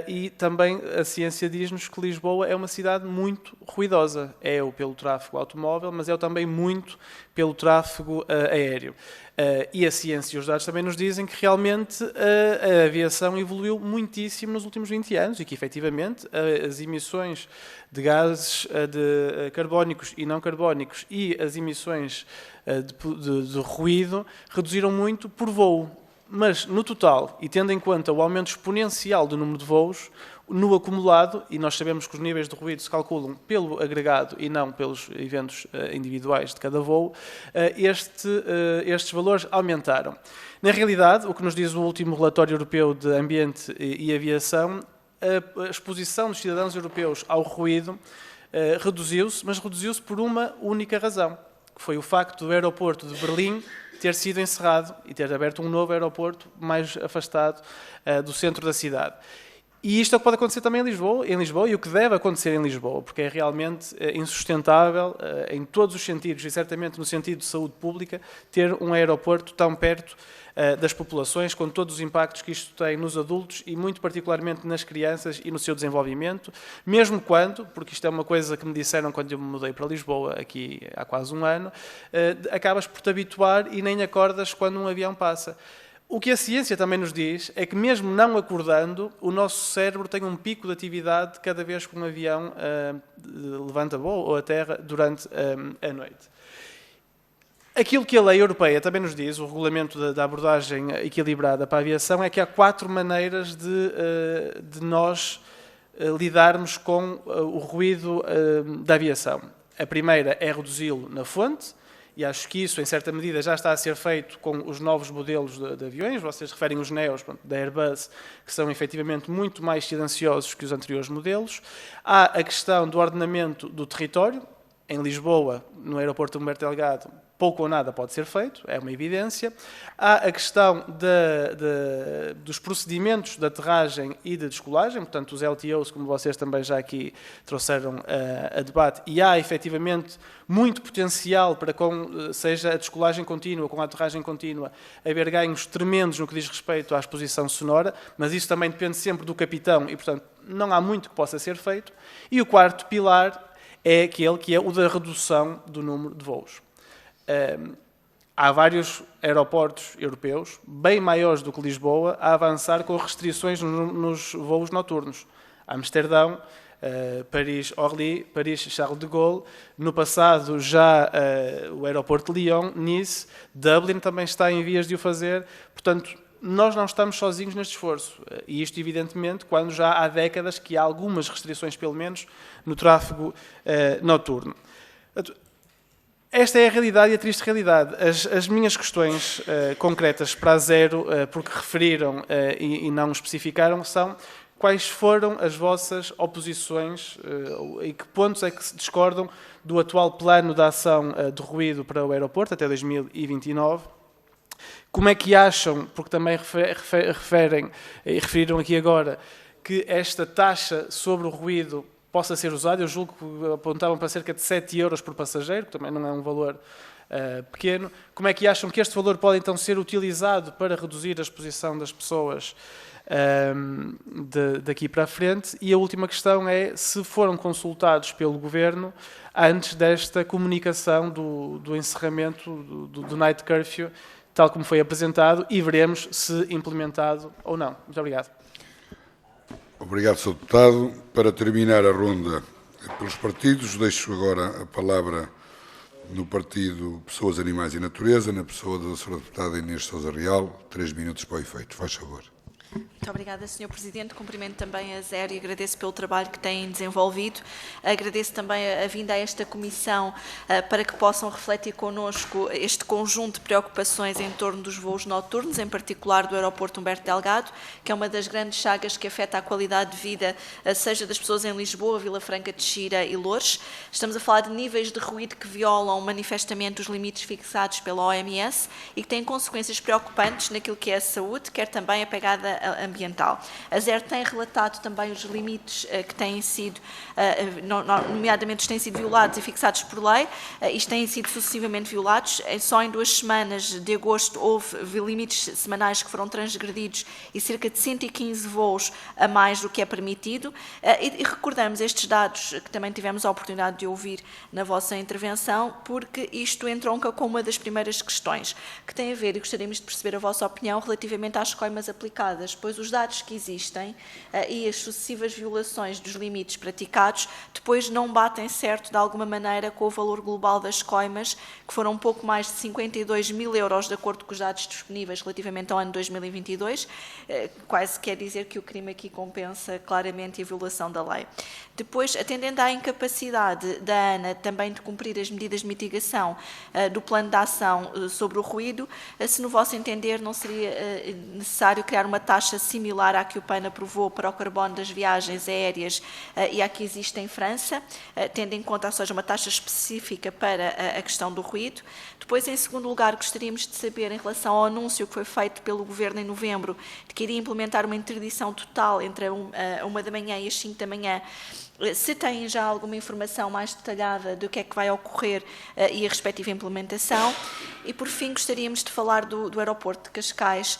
e também a ciência diz-nos que Lisboa é uma cidade muito ruidosa. É pelo tráfego automóvel, mas é também muito pelo tráfego aéreo. E a ciência e os dados também nos dizem que realmente a aviação evoluiu muitíssimo nos últimos 20 anos e que, efetivamente, as emissões de gases de carbónicos e não carbónicos e as emissões de ruído reduziram muito por voo. Mas, no total, e tendo em conta o aumento exponencial do número de voos, no acumulado, e nós sabemos que os níveis de ruído se calculam pelo agregado e não pelos eventos individuais de cada voo, estes valores aumentaram. Na realidade, o que nos diz o último relatório europeu de ambiente e aviação, a exposição dos cidadãos europeus ao ruído reduziu-se, mas reduziu-se por uma única razão, que foi o facto do aeroporto de Berlim ter sido encerrado e ter aberto um novo aeroporto mais afastado do centro da cidade. E isto é o que pode acontecer também em Lisboa, e o que deve acontecer em Lisboa, porque é realmente insustentável, em todos os sentidos, e certamente no sentido de saúde pública, ter um aeroporto tão perto das populações, com todos os impactos que isto tem nos adultos e muito particularmente nas crianças e no seu desenvolvimento, mesmo quando, porque isto é uma coisa que me disseram quando eu me mudei para Lisboa, aqui há quase um ano, acabas por te habituar e nem acordas quando um avião passa. O que a ciência também nos diz é que, mesmo não acordando, o nosso cérebro tem um pico de atividade cada vez que um avião levanta voo ou a terra durante a noite. Aquilo que a lei europeia também nos diz, o regulamento da abordagem equilibrada para a aviação, é que há 4 maneiras de nós lidarmos com o ruído da aviação. A primeira é reduzi-lo na fonte, e acho que isso, em certa medida, já está a ser feito com os novos modelos de aviões. Vocês referem os neos da Airbus, que são efetivamente muito mais silenciosos que os anteriores modelos. Há a questão do ordenamento do território. Em Lisboa, no aeroporto Humberto Delgado, pouco ou nada pode ser feito, é uma evidência. Há a questão dos procedimentos de aterragem e de descolagem, portanto, os LTOs, como vocês também já aqui trouxeram a debate, e há, efetivamente, muito potencial para, seja a descolagem contínua, com a aterragem contínua, haver ganhos tremendos no que diz respeito à exposição sonora, mas isso também depende sempre do capitão e, portanto, não há muito que possa ser feito. E o quarto pilar é aquele que é o da redução do número de voos. Há vários aeroportos europeus, bem maiores do que Lisboa, a avançar com restrições nos voos noturnos. Amsterdão, Paris-Orly, Paris-Charles de Gaulle, no passado já o aeroporto de Lyon, Nice, Dublin também está em vias de o fazer. Portanto, nós não estamos sozinhos neste esforço. E isto, evidentemente, quando já há décadas que há algumas restrições, pelo menos, no tráfego noturno. Esta é a realidade e a triste realidade. As minhas questões concretas para a Zero, porque referiram e não especificaram, são quais foram as vossas oposições e que pontos é que se discordam do atual plano de ação de ruído para o aeroporto até 2029. Como é que acham, porque também referem e referiram aqui agora, que esta taxa sobre o ruído possa ser usada? Eu julgo que apontavam para cerca de 7 euros por passageiro, que também não é um valor pequeno. Como é que acham que este valor pode então ser utilizado para reduzir a exposição das pessoas daqui para a frente? E a última questão é se foram consultados pelo Governo antes desta comunicação do encerramento do night curfew, tal como foi apresentado, e veremos se implementado ou não. Muito obrigado. Obrigado, Sr. Deputado. Para terminar a ronda pelos partidos, deixo agora a palavra no partido Pessoas, Animais e Natureza, na pessoa da Sra. Deputada Inês Sousa Real. 3 minutos para o efeito. Faz favor. Muito obrigada, Sr. Presidente. Cumprimento também a Zero e agradeço pelo trabalho que têm desenvolvido. Agradeço também a vinda a esta comissão para que possam refletir connosco este conjunto de preocupações em torno dos voos noturnos, em particular do aeroporto Humberto Delgado, que é uma das grandes chagas que afeta a qualidade de vida, seja das pessoas em Lisboa, Vila Franca de Xira e Loures. Estamos a falar de níveis de ruído que violam manifestamente os limites fixados pela OMS e que têm consequências preocupantes naquilo que é a saúde, quer também a pegada ambiental. A Zero tem relatado também os limites que têm sido, nomeadamente, têm sido violados e fixados por lei. Isto têm sido sucessivamente violados. Só em 2 semanas de agosto houve limites semanais que foram transgredidos e cerca de 115 voos a mais do que é permitido. E recordamos estes dados que também tivemos a oportunidade de ouvir na vossa intervenção, porque isto entronca com uma das primeiras questões que tem a ver, e gostaríamos de perceber a vossa opinião relativamente às coimas aplicadas, pois os dados que existem e as sucessivas violações dos limites praticados depois não batem certo de alguma maneira com o valor global das coimas, que foram um pouco mais de 52 mil euros, de acordo com os dados disponíveis relativamente ao ano 2022, quase quer dizer que o crime aqui compensa claramente a violação da lei. Depois, atendendo à incapacidade da ANA também de cumprir as medidas de mitigação do plano de ação sobre o ruído, se no vosso entender não seria necessário criar uma taxa similar à que o PAN aprovou para o carbono das viagens aéreas e à que existe em França, tendo em conta, ou seja, uma taxa específica para a questão do ruído. Depois, em segundo lugar, gostaríamos de saber, em relação ao anúncio que foi feito pelo Governo em novembro, de que iria implementar uma interdição total entre a 1 da manhã e as 5 da manhã, se têm já alguma informação mais detalhada do que é que vai ocorrer e a respectiva implementação. E, por fim, gostaríamos de falar do aeroporto de Cascais,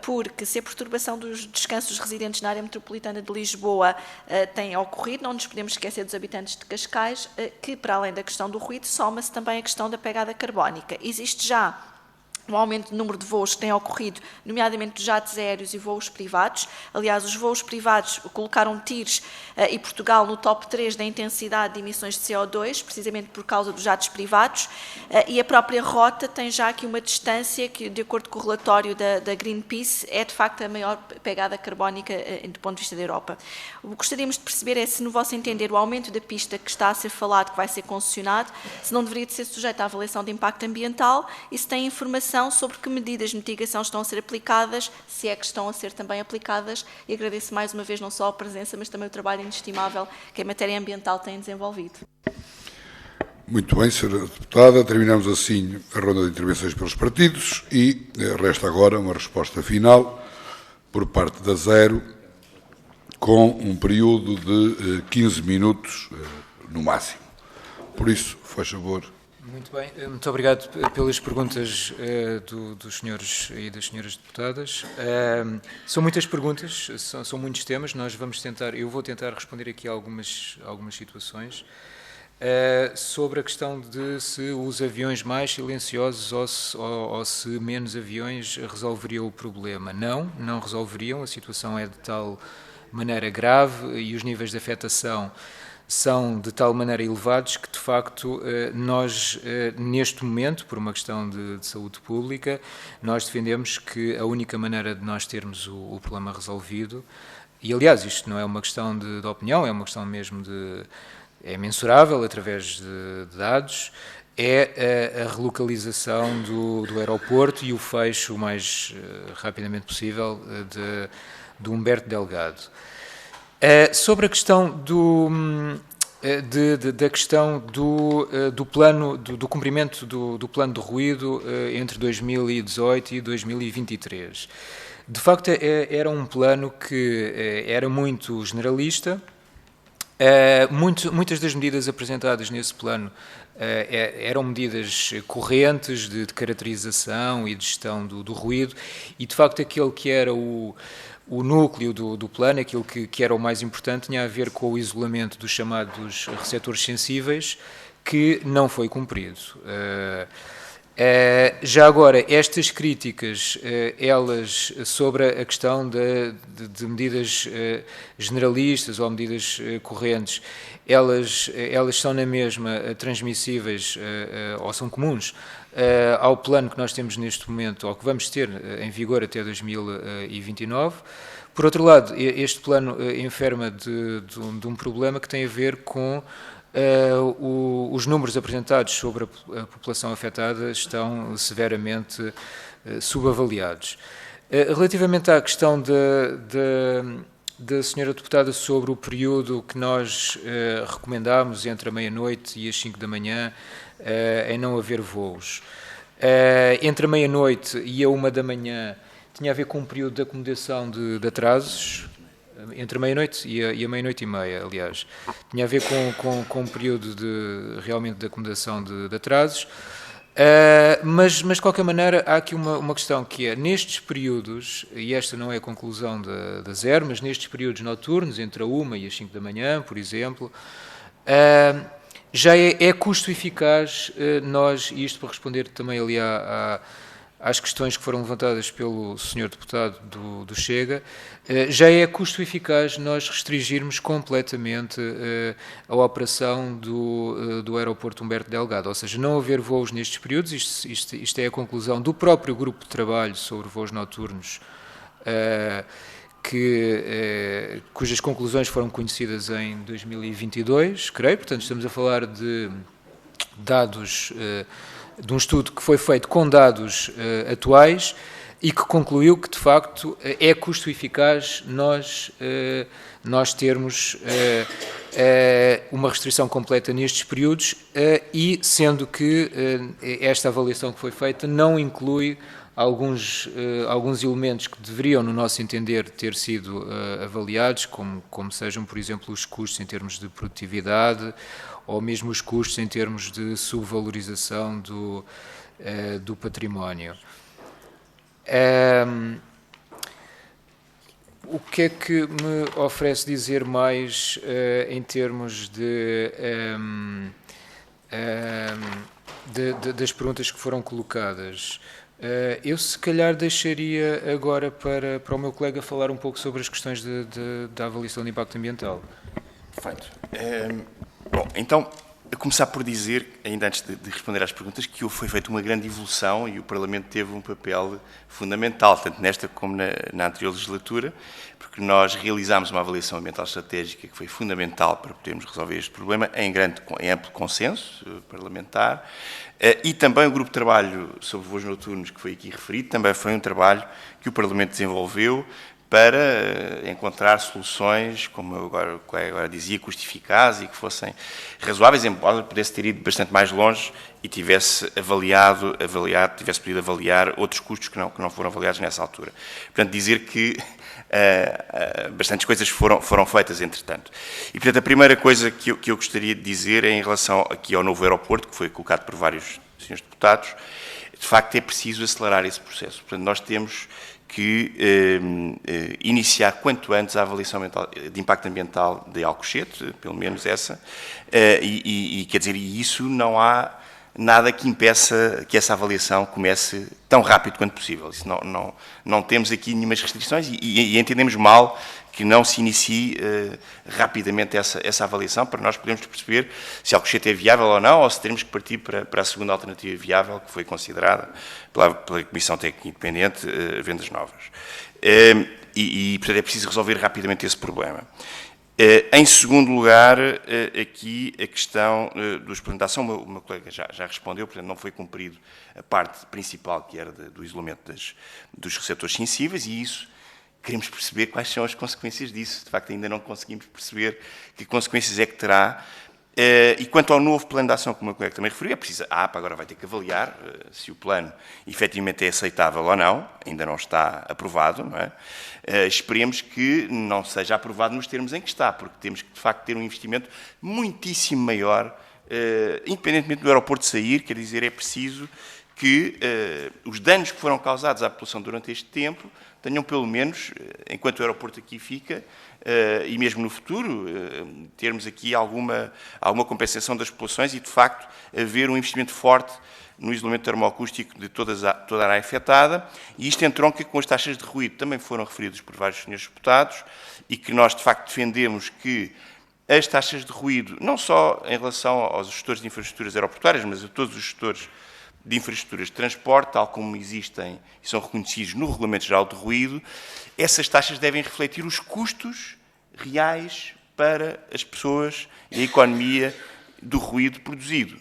porque se a perturbação dos descansos dos residentes na área metropolitana de Lisboa tem ocorrido, não nos podemos esquecer dos habitantes de Cascais, que, para além da questão do ruído, soma-se também a questão da pegada carbónica. Existe já um aumento do número de voos que tem ocorrido, nomeadamente dos jatos aéreos e voos privados. Aliás, os voos privados colocaram TIRS e Portugal no top 3 da intensidade de emissões de CO2, precisamente por causa dos jatos privados, e a própria rota tem já aqui uma distância que, de acordo com o relatório da Greenpeace, é de facto a maior pegada carbónica do ponto de vista da Europa. O que gostaríamos de perceber é se, no vosso entender, o aumento da pista que está a ser falado, que vai ser concessionado, se não deveria de ser sujeito à avaliação de impacto ambiental e se tem informação sobre que medidas de mitigação estão a ser aplicadas, se é que estão a ser também aplicadas, e agradeço mais uma vez não só a presença, mas também o trabalho inestimável que em matéria ambiental têm desenvolvido. Muito bem, Sra. Deputada. Terminamos assim a ronda de intervenções pelos partidos e resta agora uma resposta final por parte da Zero, com um período de 15 minutos no máximo. Por isso, faz favor. Muito bem, muito obrigado pelas perguntas dos senhores e das senhoras deputadas. São muitas perguntas, são muitos temas, eu vou tentar responder aqui a algumas situações. Sobre a questão de se os aviões mais silenciosos ou se menos aviões resolveriam o problema. Não resolveriam, a situação é de tal maneira grave e os níveis de afetação são de tal maneira elevados que, de facto, nós, neste momento, por uma questão de saúde pública, nós defendemos que a única maneira de nós termos o problema resolvido, e aliás isto não é uma questão de opinião, é uma questão mesmo é mensurável através de dados, é a relocalização do aeroporto e o fecho o mais rapidamente possível de Humberto Delgado. Sobre a questão da questão do plano, do cumprimento do plano de ruído entre 2018 e 2023. De facto, era um plano que era muito generalista. Muitas das medidas apresentadas nesse plano eram medidas correntes de caracterização e de gestão do ruído, e de facto aquele que era o núcleo do plano, aquilo que era o mais importante, tinha a ver com o isolamento dos chamados receptores sensíveis, que não foi cumprido. Já agora, estas críticas, elas, sobre a questão de medidas generalistas ou medidas correntes, elas são na mesma transmissíveis ou são comuns ao plano que nós temos neste momento, ou que vamos ter em vigor até 2029. Por outro lado, este plano enferma de um problema que tem a ver com os números apresentados sobre a população afetada estão severamente subavaliados. Relativamente à questão da senhora deputada sobre o período que nós recomendámos entre a meia-noite e as 5 da manhã em não haver voos. Entre a meia-noite e a 1 da manhã tinha a ver com um período de acomodação de atrasos, entre a meia-noite e a meia-noite e meia, aliás. Tinha a ver com um período realmente de acomodação de atrasos. Mas, de qualquer maneira, há aqui uma questão que é, nestes períodos, e esta não é a conclusão da ZER, mas nestes períodos noturnos, entre a 1 e as 5 da manhã, por exemplo, já é custo eficaz nós, e isto para responder também ali às questões que foram levantadas pelo Sr. Deputado do Chega, já é custo eficaz nós restringirmos completamente a operação do aeroporto Humberto Delgado, ou seja, não haver voos nestes períodos. Isto é a conclusão do próprio grupo de trabalho sobre voos noturnos, cujas conclusões foram conhecidas em 2022, creio. Portanto, estamos a falar de dados, de um estudo que foi feito com dados atuais e que concluiu que, de facto, é custo eficaz nós termos uma restrição completa nestes períodos, e sendo que esta avaliação que foi feita não inclui alguns elementos que deveriam, no nosso entender, ter sido avaliados, como sejam, por exemplo, os custos em termos de produtividade, ou mesmo os custos em termos de subvalorização do património. O que é que me oferece dizer mais em termos das perguntas que foram colocadas? Eu, se calhar, deixaria agora para o meu colega falar um pouco sobre as questões da avaliação de impacto ambiental. Perfeito. Bom, então, a começar por dizer, ainda antes de responder às perguntas, que foi feita uma grande evolução e o Parlamento teve um papel fundamental, tanto nesta como na anterior legislatura, porque nós realizámos uma avaliação ambiental estratégica que foi fundamental para podermos resolver este problema em amplo consenso parlamentar, e também o grupo de trabalho sobre voos noturnos, que foi aqui referido, também foi um trabalho que o Parlamento desenvolveu para encontrar soluções, como o colega agora dizia, custo-eficazes e que fossem razoáveis, embora pudesse ter ido bastante mais longe e tivesse podido avaliar outros custos que não foram avaliados nessa altura. Portanto, dizer que bastantes coisas foram feitas, entretanto. E, portanto, a primeira coisa que eu gostaria de dizer é em relação aqui ao novo aeroporto, que foi colocado por vários senhores deputados. De facto, é preciso acelerar esse processo. Portanto, nós temos que iniciar quanto antes a avaliação de impacto ambiental de Alcochete, pelo menos essa, e quer dizer, isso não há nada que impeça que essa avaliação comece tão rápido quanto possível. Isso não temos aqui nenhumas restrições e entendemos mal que não se inicie rapidamente essa avaliação, para nós podermos perceber se Alcochete é viável ou não, ou se teremos que partir para a segunda alternativa viável, que foi considerada pela Comissão Técnica Independente, Vendas Novas. Portanto, é preciso resolver rapidamente esse problema. Em segundo lugar, aqui a questão do isolamento da ação, o meu colega já respondeu, portanto não foi cumprido a parte principal, que era do isolamento dos receptores sensíveis, e isso queremos perceber quais são as consequências disso. De facto, ainda não conseguimos perceber que consequências é que terá. E quanto ao novo plano de ação, como o meu colega também referiu, é preciso, a APA agora vai ter que avaliar se o plano efetivamente é aceitável ou não, ainda não está aprovado, não é? Esperemos que não seja aprovado nos termos em que está, porque temos que, de facto, ter um investimento muitíssimo maior, independentemente do aeroporto sair, quer dizer, é preciso que os danos que foram causados à população durante este tempo tenham, pelo menos, enquanto o aeroporto aqui fica, e mesmo no futuro, termos aqui alguma compensação das populações e, de facto, haver um investimento forte no isolamento termoacústico de toda a área afetada, e isto entronca com as taxas de ruído, também foram referidas por vários senhores deputados, e que nós, de facto, defendemos que as taxas de ruído, não só em relação aos gestores de infraestruturas aeroportuárias, mas a todos os gestores de infraestruturas de transporte, tal como existem e são reconhecidos no Regulamento Geral de Ruído, essas taxas devem refletir os custos reais para as pessoas e a economia do ruído produzido.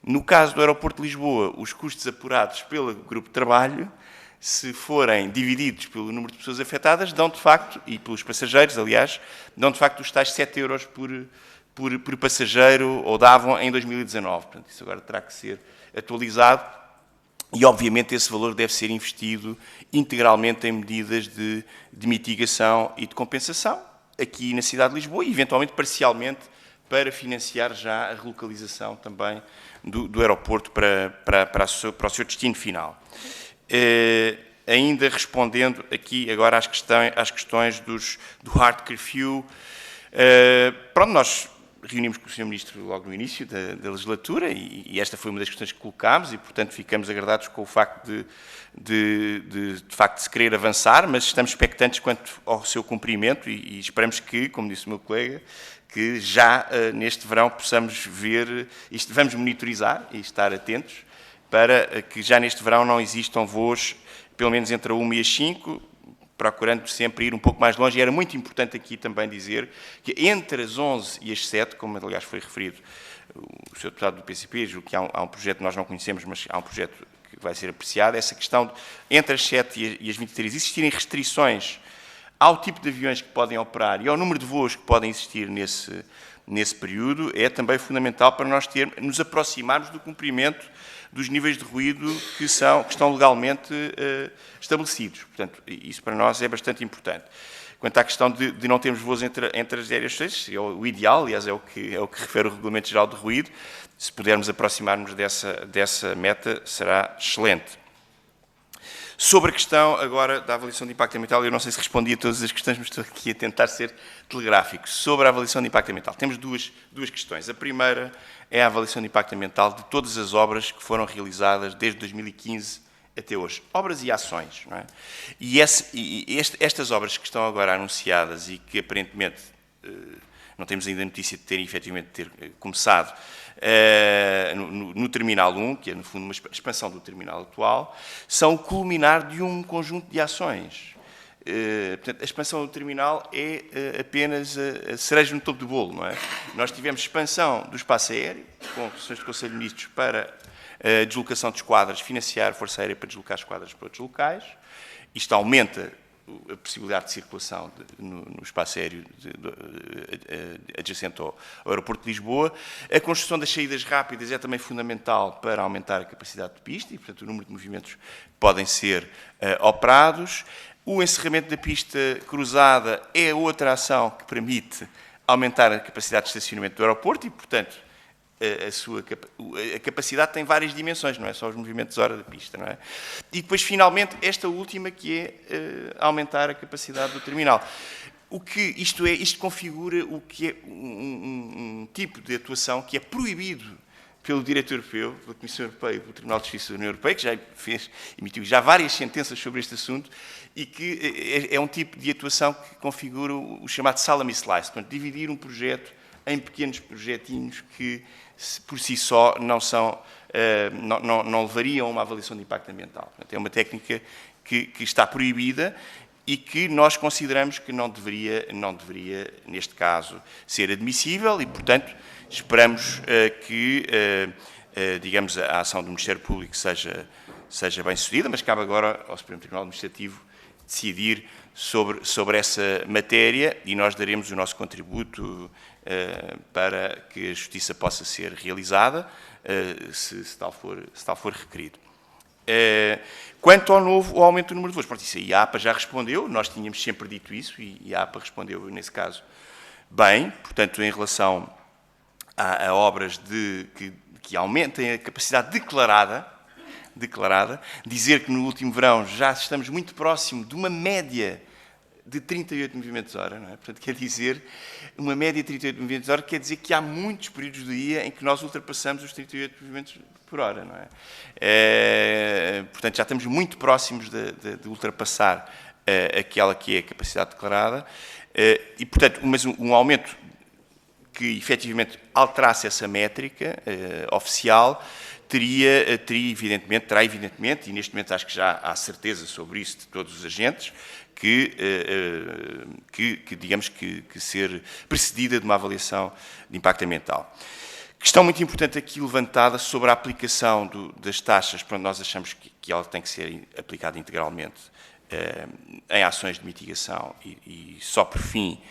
No caso do aeroporto de Lisboa, os custos apurados pelo grupo de trabalho, se forem divididos pelo número de pessoas afetadas, dão de facto, e pelos passageiros, aliás, dão de facto os tais 7 euros por passageiro, ou davam em 2019. Portanto, isso agora terá que ser atualizado e, obviamente, esse valor deve ser investido integralmente em medidas de mitigação e de compensação, aqui na cidade de Lisboa e, eventualmente, parcialmente, para financiar já a relocalização também do aeroporto para o seu destino final. Ainda respondendo aqui agora às questões do hard curfew, pronto, nós reunimos com o Sr. Ministro logo no início da legislatura e esta foi uma das questões que colocámos e, portanto, ficamos agradados com o facto de facto, se querer avançar, mas estamos expectantes quanto ao seu cumprimento e esperamos que, como disse o meu colega, que já neste verão possamos ver, isto, vamos monitorizar e estar atentos para que já neste verão não existam voos, pelo menos entre a 1 e as 5, procurando sempre ir um pouco mais longe. E era muito importante aqui também dizer que entre as 11 e as 7, como aliás foi referido o Sr. Deputado do PCP, julgo que há um projeto que nós não conhecemos, mas há um projeto que vai ser apreciado, essa questão de, entre as 7 e as 23, existirem restrições ao tipo de aviões que podem operar e ao número de voos que podem existir nesse período, é também fundamental para nós nos aproximarmos do cumprimento dos níveis de ruído que estão legalmente estabelecidos. Portanto, isso para nós é bastante importante. Quanto à questão de não termos voos entre as aéreas, seria o ideal, aliás, é o que refere o Regulamento Geral de Ruído. Se pudermos aproximar-nos dessa meta, será excelente. Sobre a questão agora da avaliação de impacto ambiental, eu não sei se respondi a todas as questões, mas estou aqui a tentar ser telegráfico. Sobre a avaliação de impacto ambiental, temos duas questões. A primeira é a avaliação de impacto ambiental de todas as obras que foram realizadas desde 2015 até hoje. Obras e ações, não é? E estas obras que estão agora anunciadas e que aparentemente não temos ainda notícia de terem efetivamente começado no Terminal 1, que é no fundo uma expansão do terminal atual, são o culminar de um conjunto de ações. Portanto, a expansão do terminal é apenas a cereja no topo do bolo, não é? Nós tivemos expansão do espaço aéreo, com sessões do Conselho de Ministros para a deslocação de esquadras, financiar a Força Aérea para deslocar esquadras para outros locais. Isto aumenta a possibilidade de circulação no espaço aéreo adjacente ao aeroporto de Lisboa. A construção das saídas rápidas é também fundamental para aumentar a capacidade de pista e, portanto, o número de movimentos que podem ser operados. O encerramento da pista cruzada é outra ação que permite aumentar a capacidade de estacionamento do aeroporto e, portanto, a capacidade tem várias dimensões, não é só os movimentos hora da pista, não é? E depois, finalmente, esta última, que é aumentar a capacidade do terminal. Isto configura o que é um tipo de atuação que é proibido pelo direito europeu, pela Comissão Europeia e pelo Tribunal de Justiça da União Europeia, que já emitiu já várias sentenças sobre este assunto, e que é um tipo de atuação que configura o chamado salami slice, portanto, dividir um projeto em pequenos projetinhos que, por si só, não levariam a uma avaliação de impacto ambiental. Portanto, é uma técnica que está proibida e que nós consideramos que não deveria, neste caso, ser admissível e, portanto, esperamos que, digamos, a ação do Ministério Público seja bem sucedida, mas cabe agora ao Supremo Tribunal Administrativo decidir sobre essa matéria e nós daremos o nosso contributo para que a justiça possa ser realizada, se tal for requerido. Quanto ao aumento do número de voos, pronto, isso a APA já respondeu, nós tínhamos sempre dito isso e a APA respondeu, nesse caso, bem, portanto, em relação a obras que aumentem a capacidade declarada, dizer que no último verão já estamos muito próximo de uma média de 38 movimentos hora, não é? Portanto, quer dizer, uma média de 38 movimentos hora quer dizer que há muitos períodos do dia em que nós ultrapassamos os 38 movimentos por hora, não é? Portanto, já estamos muito próximos de ultrapassar aquela que é a capacidade declarada e, portanto, mas um aumento que efetivamente alterasse essa métrica oficial terá evidentemente, e neste momento acho que já há certeza sobre isso de todos os agentes, que digamos que ser precedida de uma avaliação de impacto ambiental. Questão muito importante aqui levantada sobre a aplicação das taxas, para onde nós achamos que ela tem que ser aplicada integralmente em ações de mitigação e só por fim.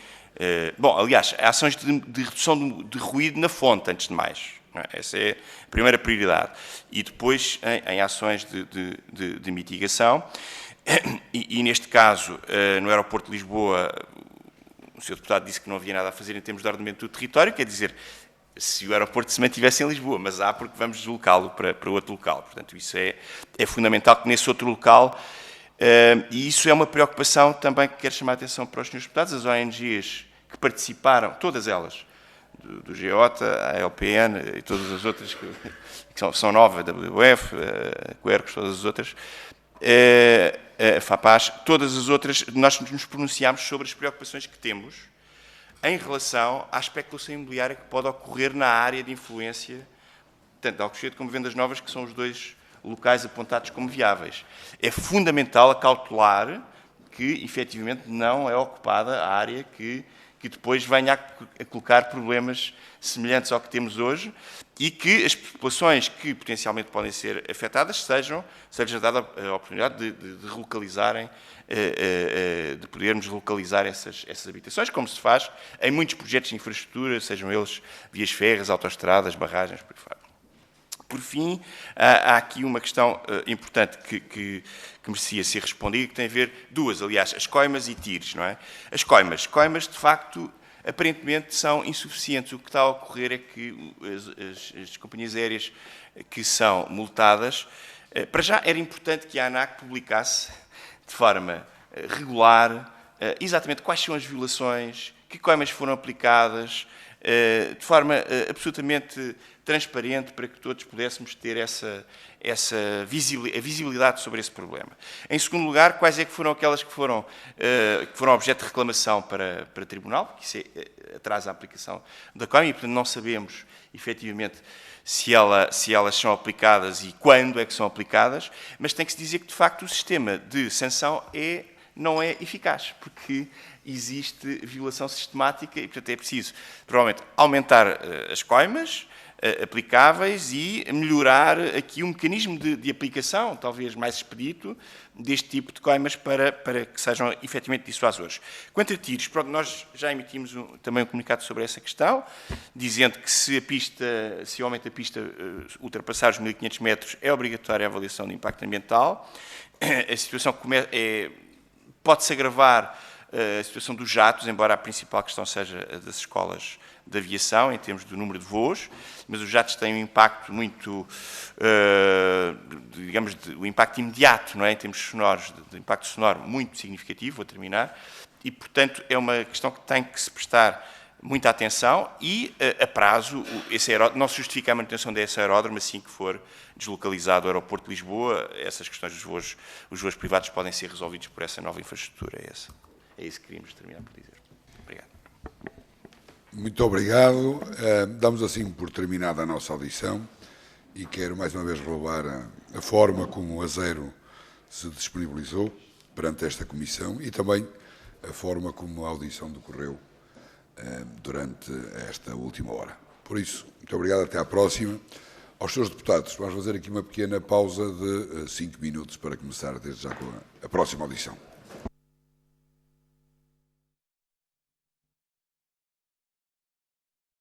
Bom, aliás, ações de redução de ruído na fonte, antes de mais. Essa é a primeira prioridade. E depois em ações de mitigação. E neste caso, no aeroporto de Lisboa, o Sr. Deputado disse que não havia nada a fazer em termos de ordenamento do território, quer dizer, se o aeroporto se mantivesse em Lisboa, mas há porque vamos deslocá-lo para outro local. Portanto, isso é fundamental que nesse outro local, e isso é uma preocupação também que quero chamar a atenção para os senhores deputados, as ONGs que participaram, todas elas, do GEOTA, a LPN e todas as outras que são novas, a WWF, a Quercus, todas as outras, a FAPAS, todas as outras, nós nos pronunciámos sobre as preocupações que temos em relação à especulação imobiliária que pode ocorrer na área de influência, tanto de Alcochete como Vendas Novas, que são os dois locais apontados como viáveis. É fundamental acautelar que, efetivamente, não é ocupada a área que depois venha a colocar problemas semelhantes ao que temos hoje e que as populações que potencialmente podem ser afetadas seja dada a oportunidade de relocalizarem, de podermos relocalizar essas habitações, como se faz em muitos projetos de infraestrutura, sejam eles vias férreas, autoestradas, barragens, por aí fora. Por fim, há aqui uma questão importante que merecia ser respondida, que tem a ver duas, aliás, as coimas e tires, não é? As coimas, de facto, aparentemente são insuficientes. O que está a ocorrer é que as companhias aéreas que são multadas, para já era importante que a ANAC publicasse de forma regular exatamente quais são as violações, que coimas foram aplicadas, de forma absolutamente transparente para que todos pudéssemos ter a visibilidade sobre esse problema. Em segundo lugar, quais é que foram aquelas que foram objeto de reclamação para tribunal, porque isso atrasa a aplicação da coima e, portanto, não sabemos, efetivamente, se elas são aplicadas e quando é que são aplicadas, mas tem que se dizer que, de facto, o sistema de sanção não é eficaz, porque existe violação sistemática e, portanto, é preciso, provavelmente, aumentar as coimas aplicáveis e melhorar aqui um mecanismo de aplicação, talvez mais expedito, deste tipo de coimas para que sejam efetivamente dissuasores. Quanto a tiros, pronto, nós já emitimos também um comunicado sobre essa questão, dizendo que se o aumento da pista ultrapassar os 1.500 metros, é obrigatória a avaliação de impacto ambiental. A situação pode-se agravar a situação dos jatos, embora a principal questão seja a das escolas de aviação, em termos do número de voos, mas os jatos têm um impacto muito, digamos, o impacto imediato, não é? Em termos sonoros, de impacto sonoro muito significativo, vou terminar, e, portanto, é uma questão que tem que se prestar muita atenção e a prazo, não se justifica a manutenção desse aeródromo assim que for deslocalizado o aeroporto de Lisboa. Essas questões dos voos privados podem ser resolvidos por essa nova infraestrutura. É isso que queríamos terminar por dizer. Obrigado. Muito obrigado. Damos assim por terminada a nossa audição e quero mais uma vez relevar a forma como a Zero se disponibilizou perante esta comissão e também a forma como a audição decorreu durante esta última hora. Por isso, muito obrigado, até à próxima. Aos senhores deputados, vamos fazer aqui uma pequena pausa de 5 minutos para começar desde já com a próxima audição.